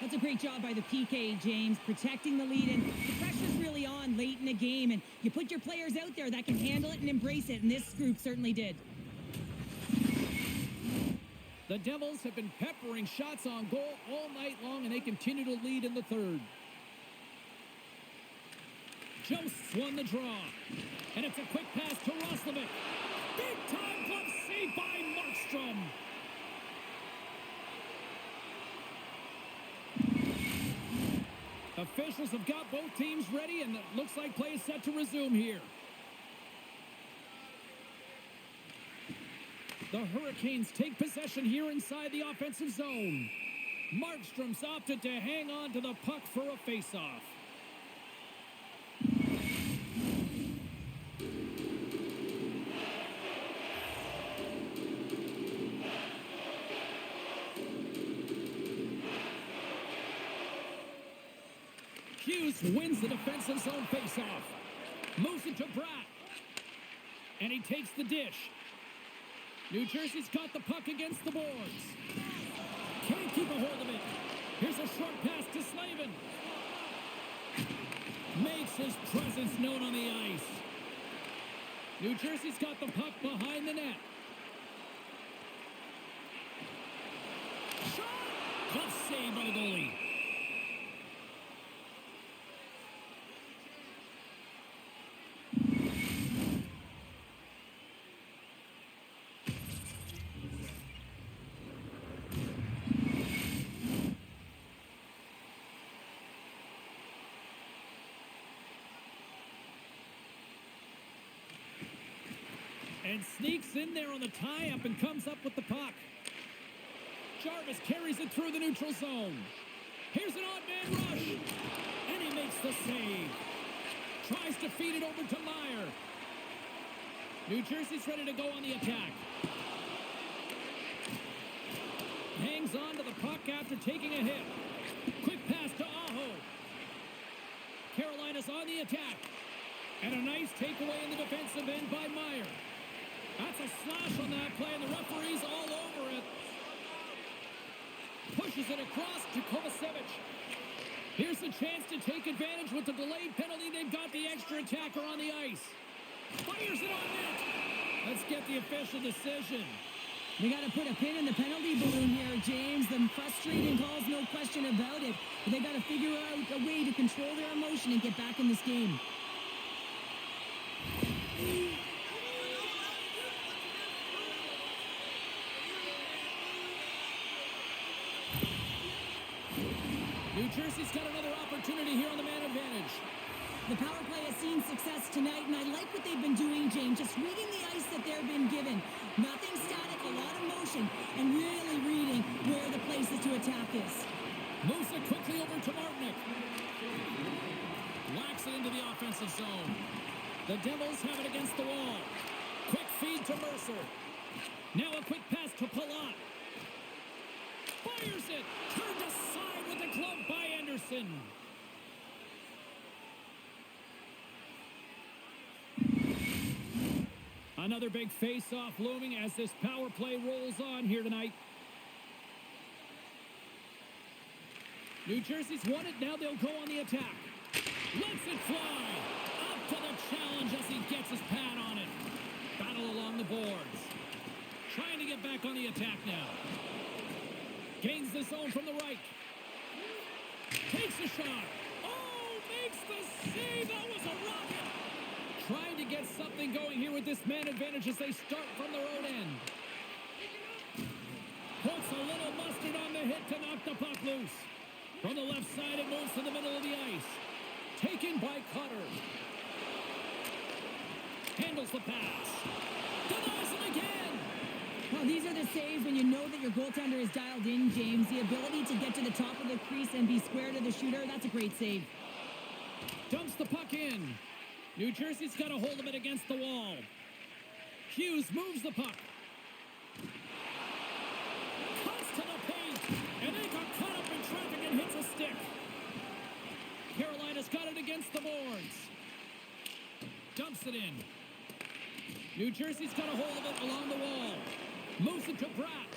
B: That's a great job by the PK, James, protecting the lead. And the pressure's really on late in the game, and you put your players out there that can handle it and embrace it, and this group certainly did.
A: The Devils have been peppering shots on goal all night long, and they continue to lead in the third. Josts won the draw. And it's a quick pass to Roslovic. Big-time glove save by Markstrom. Officials have got both teams ready, and it looks like play is set to resume here. The Hurricanes take possession here inside the offensive zone. Markstrom's opted to hang on to the puck for a face-off. Hughes wins the defensive zone face-off. Moves it to Pratt. And he takes the dish. New Jersey's got the puck against the boards. Can't keep a hold of it. Here's a short pass to Slavin. Makes his presence known on the ice. New Jersey's got the puck behind the net. Shot! Glove save by the goalie. And sneaks in there on the tie-up and comes up with the puck. Jarvis carries it through the neutral zone. Here's an odd man rush. And he makes the save. Tries to feed it over to Meyer. New Jersey's ready to go on the attack. Hangs on to the puck after taking a hit. Quick pass to Aho. Carolina's on the attack. And a nice takeaway in the defensive end by Meyer. That's a slash on that play, and the referee's all over it. Pushes it across to Kovacevic. Here's the chance to take advantage with the delayed penalty. They've got the extra attacker on the ice. Fires it on net. Let's get the official decision.
B: They got to put a pin in the penalty balloon here, James. The frustrating calls, no question about it. But they got to figure out a way to control their emotion and get back in this game.
A: New Jersey's got another opportunity here on the man advantage.
B: The power play has seen success tonight, and I like what they've been doing, James. Just reading the ice that they've been given. Nothing static, a lot of motion, and really reading where the places to attack is.
A: Moves it quickly over to Martinick. Whacks it into the offensive zone. The Devils have it against the wall. Quick feed to Mercer. Now a quick pass to Palat. Fires it. Turned aside with the glove by Anderson. Another big face-off looming as this power play rolls on here tonight. New Jersey's won it. Now they'll go on the attack. Lets it fly. Up to the challenge as he gets his pad on it. Battle along the boards. Trying to get back on the attack now. Gains the zone from the right. Takes a shot. Oh, makes the save. That was a rocket. Trying to get something going here with this man advantage as they start from their own end. Puts a little mustard on the hit to knock the puck loose. From the left side, it moves to the middle of the ice. Taken by Cutter. Handles the pass. Denies him again.
B: Well, these are the saves when you know that your goaltender is dialed in, James. The ability to get to the top of the crease and be square to the shooter, that's a great save.
A: Dumps the puck in. New Jersey's got a hold of it against the wall. Hughes moves the puck. Cuts to the paint. And they got caught up in traffic and hits a stick. Carolina's got it against the boards. Dumps it in. New Jersey's got a hold of it along the wall. Moves it to Bratt.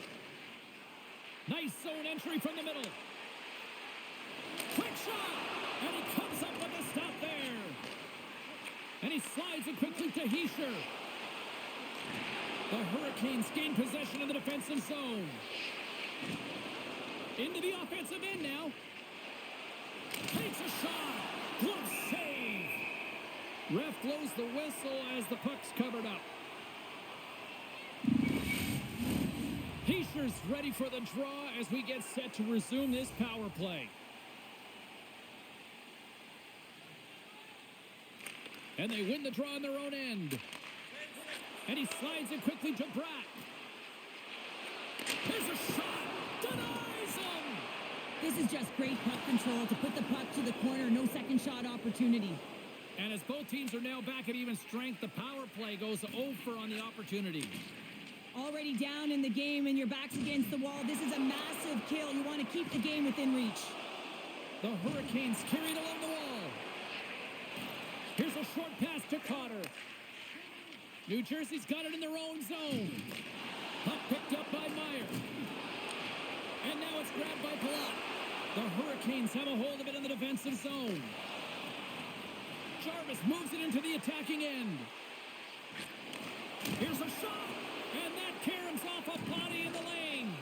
A: Nice zone entry from the middle. Quick shot! And he comes up with a stop there. And he slides it quickly to Heischer. The Hurricanes gain possession of the defensive zone. Into the offensive end now. Takes a shot. Glove save. Ref blows the whistle as the puck's covered up. Heischer's ready for the draw as we get set to resume this power play. And they win the draw on their own end. And he slides it quickly to Bratt. Here's a shot. Denies him.
B: This is just great puck control to put the puck to the corner. No second shot opportunity.
A: And as both teams are now back at even strength, the power play goes over on the opportunity.
B: Already down in the game and your back's against the wall. This is a massive kill. You want to keep the game within reach.
A: The Hurricanes carried along the wall. Here's a short pass to Cotter. New Jersey's got it in their own zone. Puck picked up by Meyer. And now it's grabbed by Palat. The Hurricanes have a hold of it in the defensive zone. Jarvis moves it into the attacking end. Here's a shot. And that caroms off a body in the lane.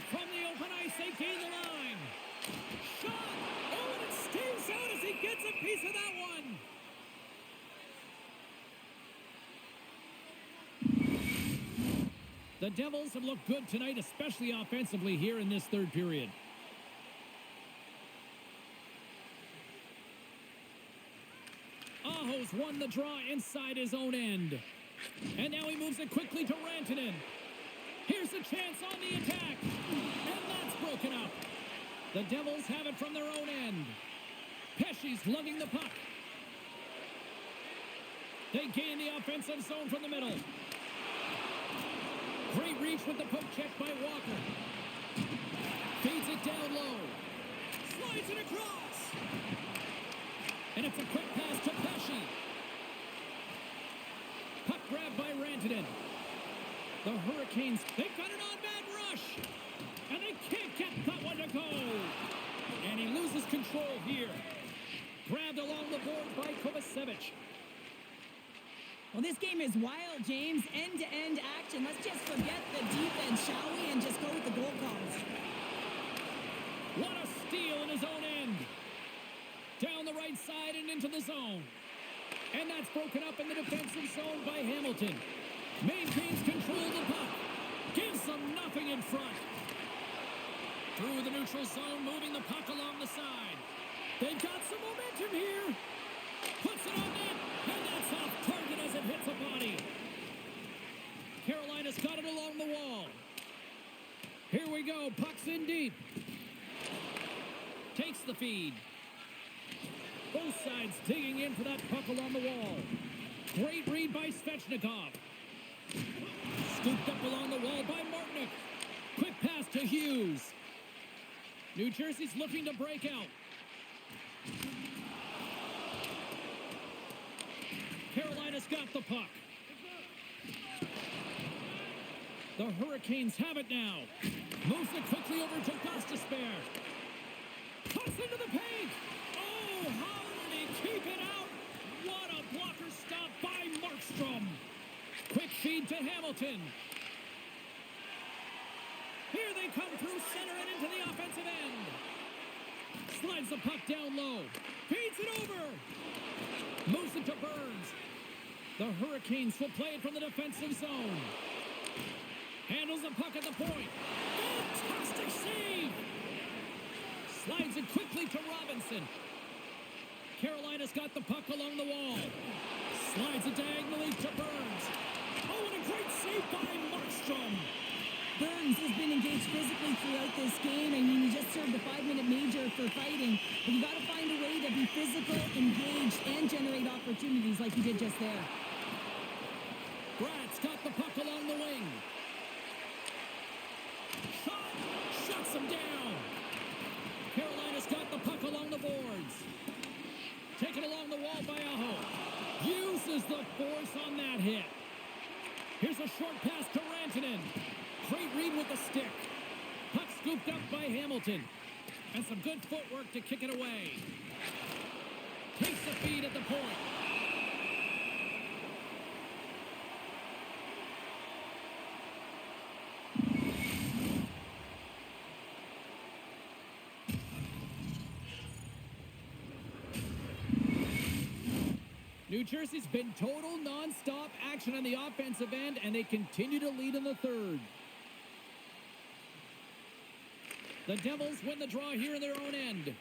A: From the open ice, they gain the line. Shot. Oh, and it stays out as he gets a piece of that one. The Devils have looked good tonight, especially offensively here in this third period. Aho's won the draw inside his own end. And now he moves it quickly to Rantanen. Here's a chance on the attack. And that's broken up. The Devils have it from their own end. Pesci's lugging the puck. They gain the offensive zone from the middle. Great reach with the poke check by Walker. Feeds it down low. Slides it across. And it's a quick pass to Pesci. Puck grabbed by Rantanen. The Hurricanes, they've got an on-man rush. And they can't get that one to go. And he loses control here. Grabbed along the board by Kovacevic.
B: Well, this game is wild, James. End-to-end action. Let's just forget the defense, shall we? And just go with the goal calls.
A: What a steal in his own end. Down the right side and into the zone. And that's broken up in the defensive zone by Hamilton. Maintains control of the puck. Gives them nothing in front. Through the neutral zone, moving the puck along the side. They've got some momentum here. Puts it on net. And that's off target as it hits a body. Carolina's got it along the wall. Here we go. Puck's in deep. Takes the feed. Both sides digging in for that puck along the wall. Great read by Svechnikov. Scooped up along the wall by Martinick. Quick pass to Hughes. New Jersey's looking to break out. Carolina's got the puck. The Hurricanes have it now. Moves it quickly over to Gostisbehere. Cuts into the paint. Oh, how did he keep it out? What a blocker stop by Markstrom. Quick feed to Hamilton. Here they come through center and into the offensive end. Slides the puck down low. Feeds it over. Moves it to Burns. The Hurricanes will play it from the defensive zone. Handles the puck at the point. Fantastic save. Slides it quickly to Robinson. Carolina's got the puck along the wall. Slides it diagonally to Burns. Oh, and a great save by Markstrom.
B: Burns has been engaged physically throughout this game. I mean, he just served a 5-minute major for fighting. But you got to find a way to be physical, engaged, and generate opportunities like he did just there.
A: Brad's got the puck along the wing. Shot! Shuts him down. Carolina's got the puck along the boards. Taken along the wall by Aho. Uses the force on that hit. Here's a short pass to Rantanen. Great read with the stick. Puck scooped up by Hamilton. And some good footwork to kick it away. Takes the feed at the point. New Jersey's been total non-stop action on the offensive end, and they continue to lead in the third. The Devils win the draw here in their own end.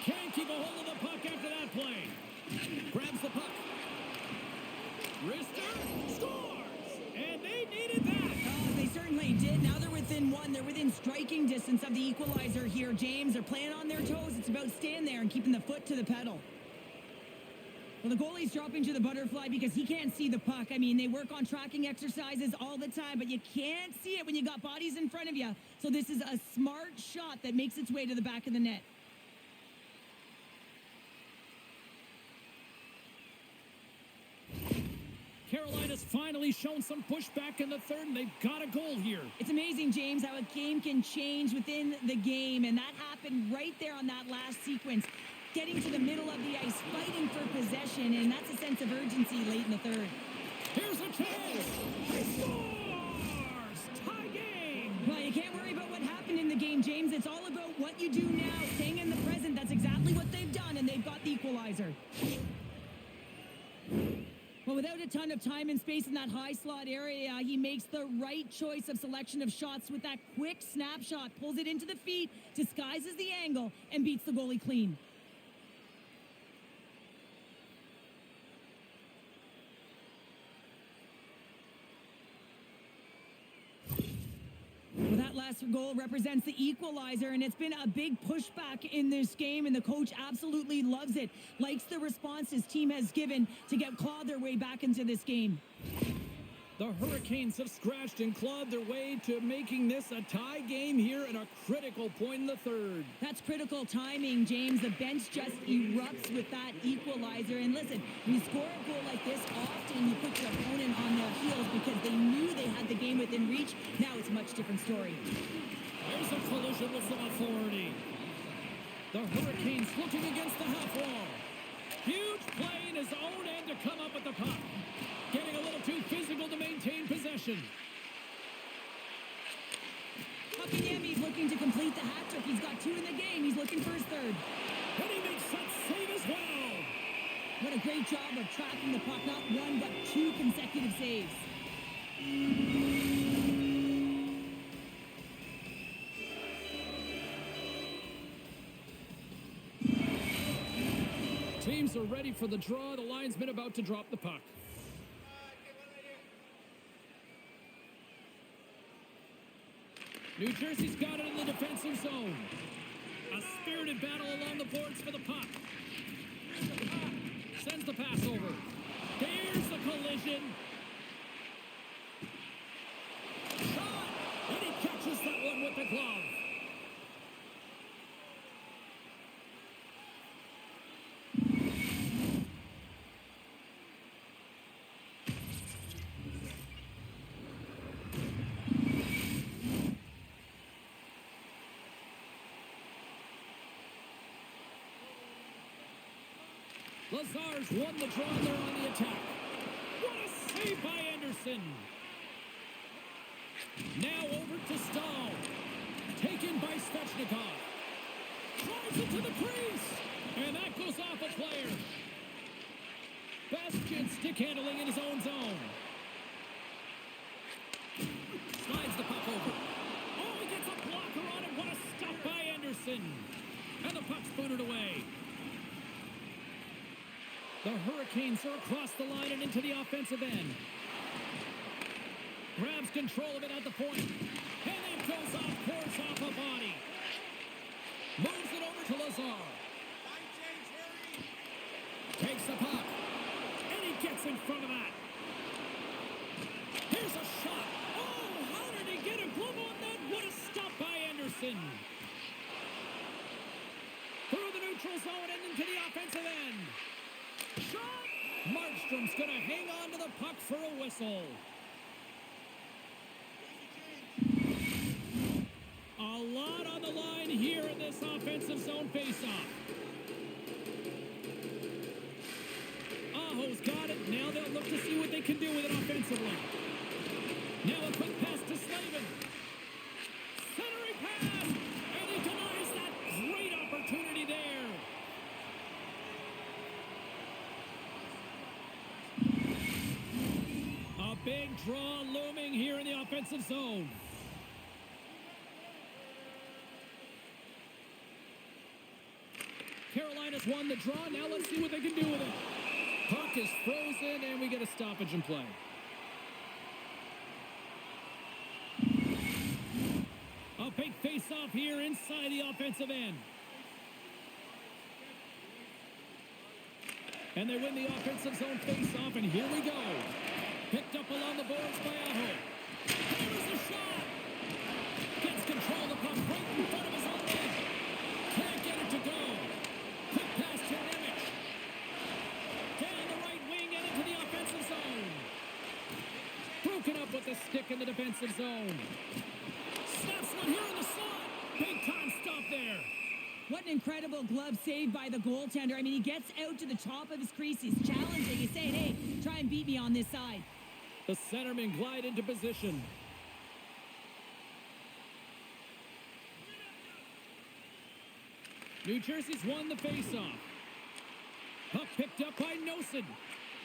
A: Can't keep a hold of the puck after that play. Grabs the puck. Wrister scores! And they needed that.
B: Oh, they certainly did. Now they're within one. They're within striking distance of the equalizer here, James. They're playing on their toes. It's about staying there and keeping the foot to the pedal. Well, the goalie's dropping to the butterfly because he can't see the puck. I mean, they work on tracking exercises all the time, but you can't see it when you got bodies in front of you. So this is a smart shot that makes its way to the back of the net.
A: Carolina's finally shown some pushback in the third, and they've got a goal here.
B: It's amazing, James, how a game can change within the game, and that happened right there on that last sequence. Getting to the middle of the ice, fighting for possession, and that's a sense of urgency late in the third.
A: Here's a chance. He scores! Tie game!
B: Well, you can't worry about what happened in the game, James. It's all about what you do now, staying in the present. That's exactly what they've done, and they've got the equalizer. Well, without a ton of time and space in that high slot area, he makes the right choice of selection of shots with that quick snapshot, pulls it into the feet, disguises the angle, and beats the goalie clean. Well, that last goal represents the equalizer, and it's been a big pushback in this game, and the coach absolutely loves it. Likes the response his team has given to claw their way back into this game.
A: The Hurricanes have scratched and clawed their way to making this a tie game here at a critical point in the third.
B: That's critical timing, James. The bench just erupts with that equalizer. And listen, when you score a goal like this, often you put your opponent on their heels because they knew they had the game within reach. Now it's a much different story.
A: There's a collision with some authority. The Hurricanes looking against the half wall. Huge play in his own end to come up with the puck. Getting a little too physical to maintain possession.
B: Puckinghami's looking to complete the hat trick. He's got 2 in the game. He's looking for his third.
A: And he makes that save as well.
B: What a great job of tracking the puck. Not 1, but 2 consecutive saves.
A: Teams are ready for the draw. The linesman about to drop the puck. New Jersey's got it in the defensive zone. A spirited battle along the boards for the puck. Sends the pass over. Here's the collision. Shot! And he catches that one with the glove. Lazar's won the draw, and they're on the attack. What a save by Anderson. Now over to Stahl. Taken by Svechnikov. Drives it to the crease. And that goes off a player. Bastian stick handling in his own zone. Slides the puck over. Oh, he gets a blocker on it. What a stop by Anderson. And the puck's booted away. The Hurricanes are across the line and into the offensive end. Grabs control of it at the point. And it goes off course off a body. Moves it over to Lazar. Takes the puck. And he gets in front of that. Here's a shot. Oh, how did he get a glove on that? What a stop by Anderson. Through the neutral zone and into the offensive end. Shot! Markstrom's going to hang on to the puck for a whistle. A lot on the line here in this offensive zone faceoff. Aho's got it. Now they'll look to see what they can do with it offensively. Now a quick pass to Slavin. Centering pass! And he denies that great opportunity there. A big draw looming here in the offensive zone. Carolina's won the draw. Now let's see what they can do with it. Puck is frozen, and we get a stoppage in play. A big face-off here inside the offensive end. And they win the offensive zone face-off, and here we go. Picked up along the boards by Aho. There is a shot. Gets control of the puck right in front of his own net. Can't get it to go. Quick pass to Nemec. Down the right wing and into the offensive zone. Broken up with the stick in the defensive zone. Snaps one here in the slot. Big time stop there.
B: What an incredible glove save by the goaltender. I mean, he gets out to the top of his crease. He's challenging. He's saying, hey, try and beat me on this side.
A: The centermen glide into position. New Jersey's won the faceoff. Puck picked up by Nosen.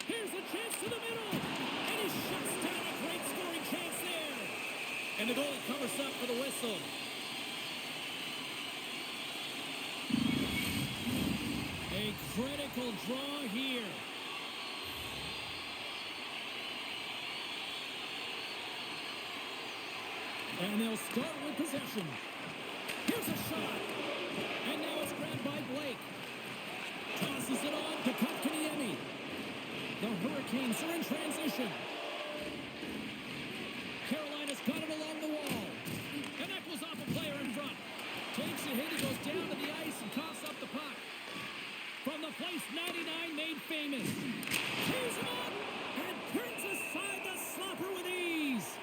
A: Here's a chance to the middle. And he shuts down a great scoring chance there. And the goalie covers up for the whistle. A critical draw here. And they'll start with possession. Here's a shot. And now it's grabbed by Blake. Tosses it on to Kotkaniemi. The Hurricanes are in transition. Carolina's got it along the wall. And that goes off a player in front. Takes a hit, he goes down to the ice and coughs up the puck. From the place 99 made famous. Tees him up and turns aside the slapper with ease.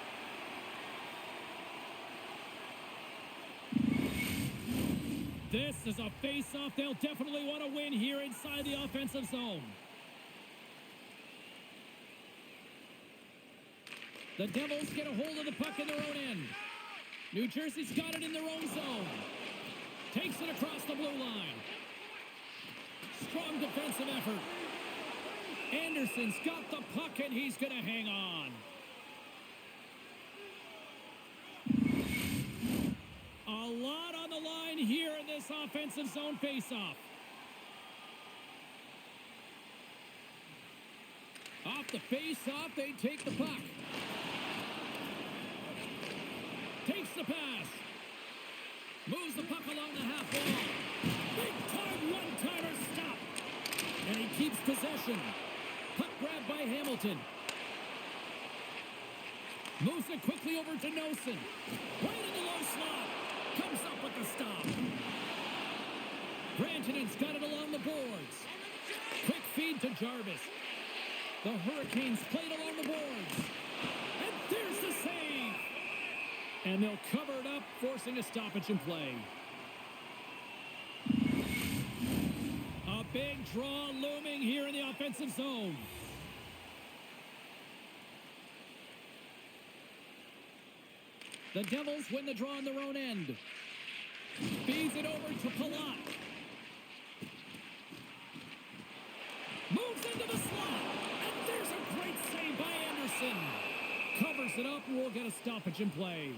A: This is a face-off they'll definitely want to win here inside the offensive zone. The Devils get a hold of the puck in their own end. New Jersey's got it in their own zone. Takes it across the blue line. Strong defensive effort. Anderson's got the puck and he's going to hang on. A lot on the line here in this offensive zone faceoff. Off the faceoff, they take the puck. Takes the pass. Moves the puck along the half wall. Big time one-timer stop. And he keeps possession. Puck grabbed by Hamilton. Moves it quickly over to Nosen. Right in the low slot. Comes up with the stop. Rantanen's got it along the boards. Quick feed to Jarvis. The Hurricanes played along the boards. And there's the save. And they'll cover it up, forcing a stoppage in play. A big draw looming here in the offensive zone. The Devils win the draw on their own end. Feeds it over to Palat. Moves into the slot. And there's a great save by Anderson. Covers it up and we'll get a stoppage in play.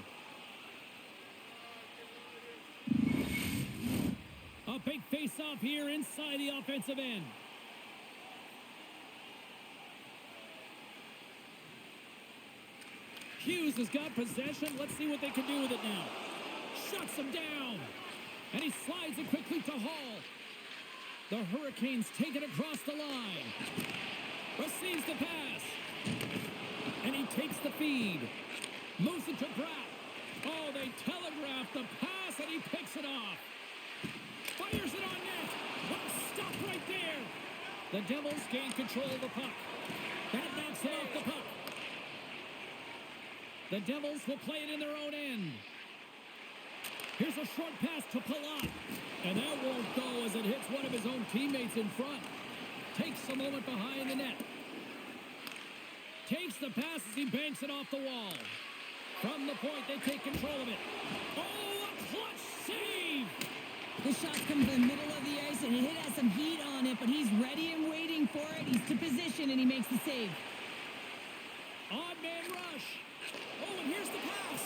A: A big face-off here inside the offensive end. Hughes has got possession. Let's see what they can do with it now. Shuts him down. And he slides it quickly to Hall. The Hurricanes take it across the line. Receives the pass. And he takes the feed. Moves it to Pratt. Oh, they telegraph the pass and he picks it off. Fires it on net. Oh, stop right there. The Devils gain control of the puck. That knocks it off the puck. The Devils will play it in their own end. Here's a short pass to Palat. And that won't go as it hits one of his own teammates in front. Takes a moment behind the net. Takes the pass as he banks it off the wall. From the point, they take control of it. Oh, a clutch save!
B: The shot's coming from the middle of the ice, and it has some heat on it, but he's ready and waiting for it. He's to position, and he makes the save.
A: Odd man rush. Oh, and here's the pass.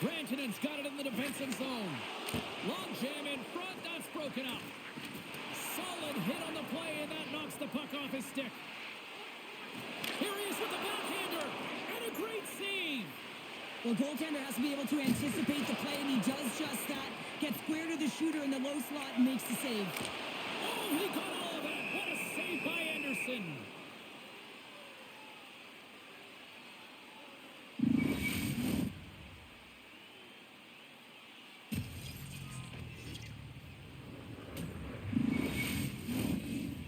A: Brantonen's got it in the defensive zone. Long jam in front. That's broken up. Solid hit on the play, and that knocks the puck off his stick. Here he is with the backhander. And a great save.
B: Well, goaltender has to be able to anticipate the play, and he does just that. Gets square to the shooter in the low slot and makes the save.
A: Oh, he got all of that. What a save by Anderson.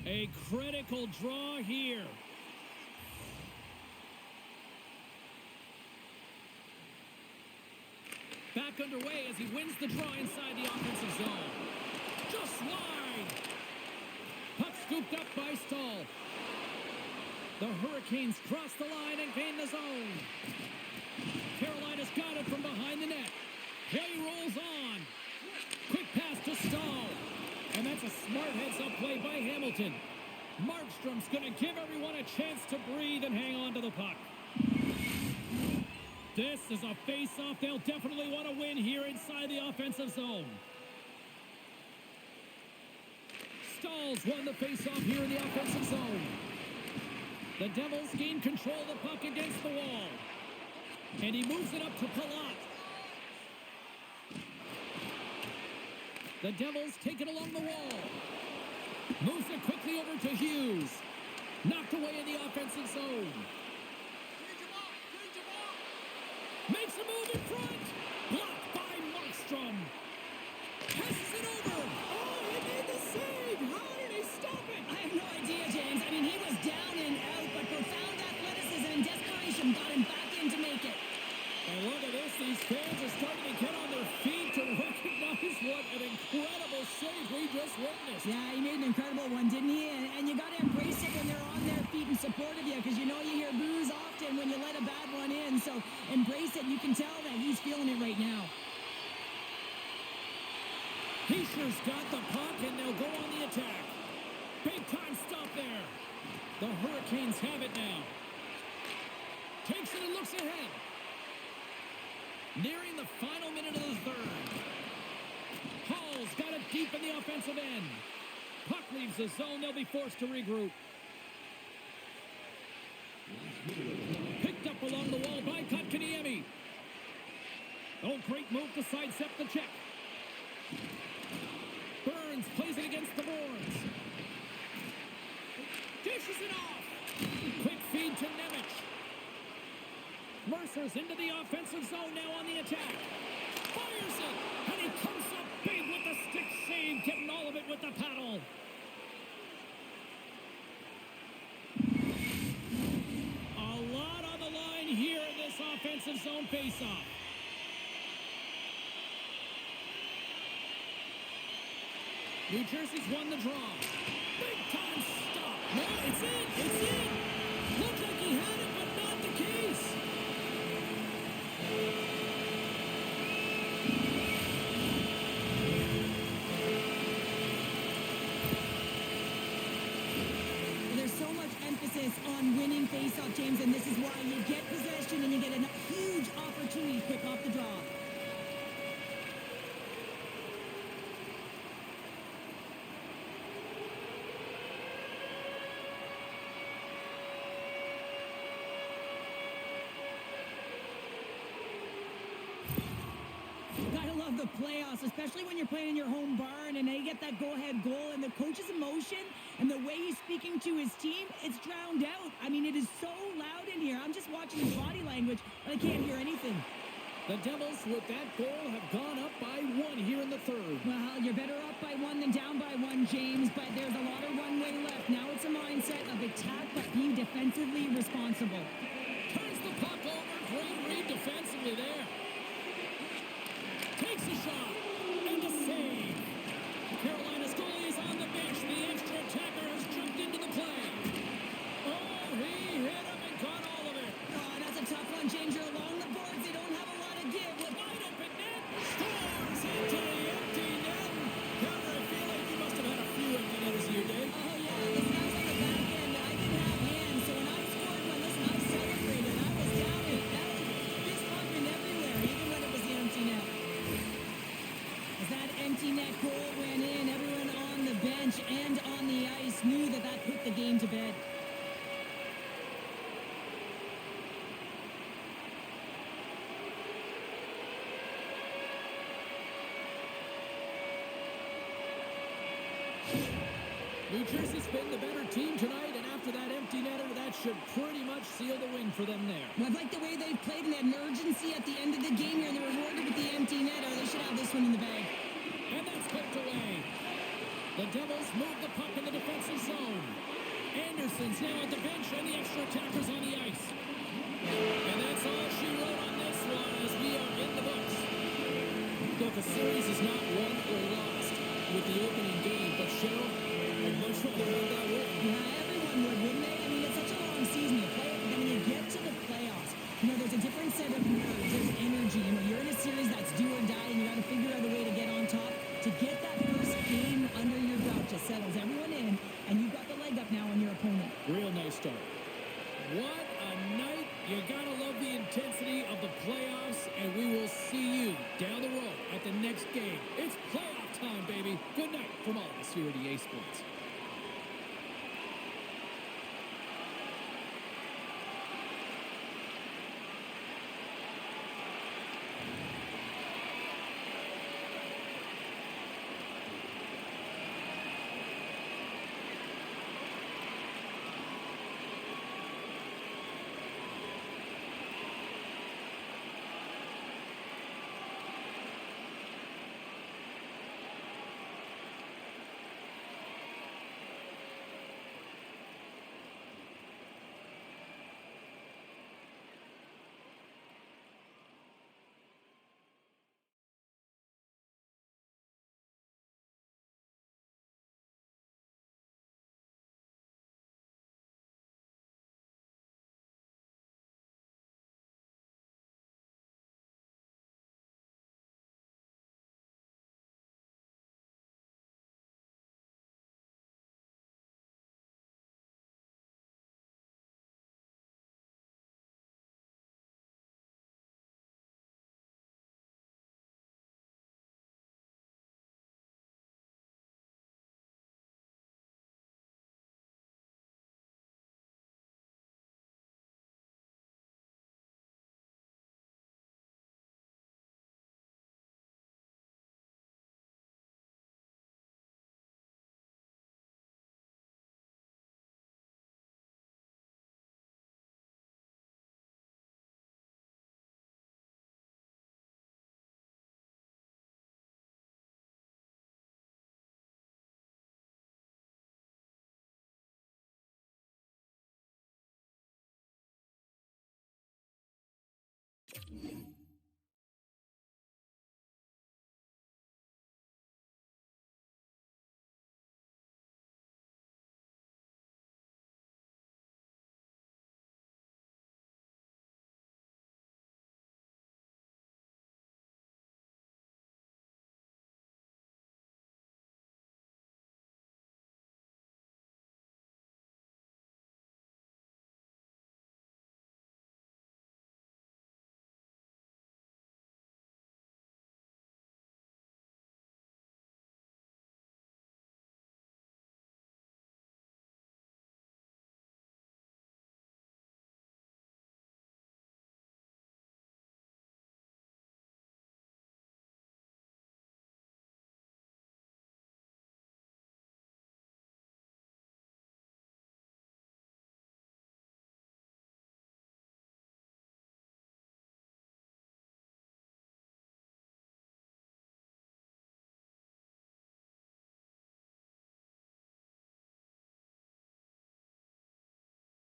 A: A critical draw here. Back underway as he wins the draw inside the offensive zone. Just wide. Puck scooped up by Stahl. The Hurricanes cross the line and gain the zone. Carolina's got it from behind the net. Play rolls on. Quick pass to Stahl. And that's a smart heads-up play by Hamilton. Markstrom's going to give everyone a chance to breathe and hang on to the puck. This is a face-off they'll definitely want to win here inside the offensive zone. Stahl's won the face-off here in the offensive zone. The Devils gain control of the puck against the wall. And he moves it up to Palat. The Devils take it along the wall. Moves it quickly over to Hughes. Knocked away in the offensive zone. Makes a move in front. Blocked by Markstrom. Passes it over. Oh, he made the save. How did he stop it?
B: I have no idea, James. I mean, he was down and out, but profound athleticism and desperation got him back in to make it.
A: And look at this. These fans are starting to get on their feet to recognize what an incredible save we just witnessed.
B: Yeah, he made an incredible one, didn't he? And you got to embrace it when they're on their feet in support of you, because you know you hear boos often when you let a bad one in. So embrace it. You can tell that he's feeling it right now.
A: Heischer's got the puck, and they'll go on the attack. Big time stop there. The Hurricanes have it now. Takes it and looks ahead. Nearing the final minute of the third. Hall's got it deep in the offensive end. Puck leaves the zone. They'll be forced to regroup. Picked up along the wall by Kotkaniemi. Oh, great move to sidestep the check. Burns plays it against the boards. Dishes it off. Quick feed to Nemec. Mercer's into the offensive zone now on the attack. Fires it. And he comes up big with the stick save, getting all of it with the paddle. A lot on the line here in this offensive zone faceoff. New Jersey's won the draw. Big time stop. No, it's in. It's in. Looked like he had it, but not the case.
B: There's so much emphasis on winning faceoff, James, and this is why you get possession and you get a huge opportunity to pick off the draw. Gotta love the playoffs, especially when you're playing in your home barn and they get that go-ahead goal and the coach's emotion and the way he's speaking to his team, it's drowned out. I mean, it is so loud in here. I'm just watching his body language, but I can't hear anything.
A: The Devils, with that goal, have gone up by 1 here in the third.
B: Well, you're better up by 1 than down by 1, James, but there's a lot of runway left. Now it's a mindset of attack, but be defensively responsible.
A: Turns the puck over. Great read defensively there. Takes a shot. And a save. Carolina's goalie is on the bench. The extra attacker has jumped into the play. Oh, he hit him and caught all of it.
B: Oh, that's a tough one, James. You're along the boards. They don't have a lot of give.
A: Wide open net. Scores into the empty net. Carter, I feel like you must have had a few empty netters here, Dave.
B: Oh, yeah. Listen, I was on the back end. I didn't have hands, so when I scored one, listen, I celebrated. I was down it. That was fist pumping everywhere, even when it was the empty net. As that empty net goal went in, everyone on the bench and on the ice knew that that put the game to bed.
A: New Jersey's been the better team tonight, and after that empty netter, that should pretty much seal the win for them there.
B: Well, I like the way they've played and they had an urgency at the end of the game here, and they're rewarded with the empty netter. They should have this one in the bag.
A: And that's poked away. The Devils move the puck in the defensive zone. Anderson's now at the bench, and the extra attackers on the ice. And that's all she wrote on this one as we are in the books. Look, a series is not won or lost with the opening game, but Cheryl, I'd much rather have that win.
B: Yeah, everyone would, wouldn't they? I mean, it's such a long season. You play it, but then when you get to the playoffs, you know, there's a different set of nerves. There's energy. You know, you're in a series that's do or die, and you got to figure out a way to get on top. To get that first game under your belt just settles everyone in, and you've got the leg up now on your opponent.
A: Real nice start. What a night. You got to love the intensity of the playoffs, and we will see you down the road at the next game. It's playoff time, baby. Good night from all of us here at EA Sports.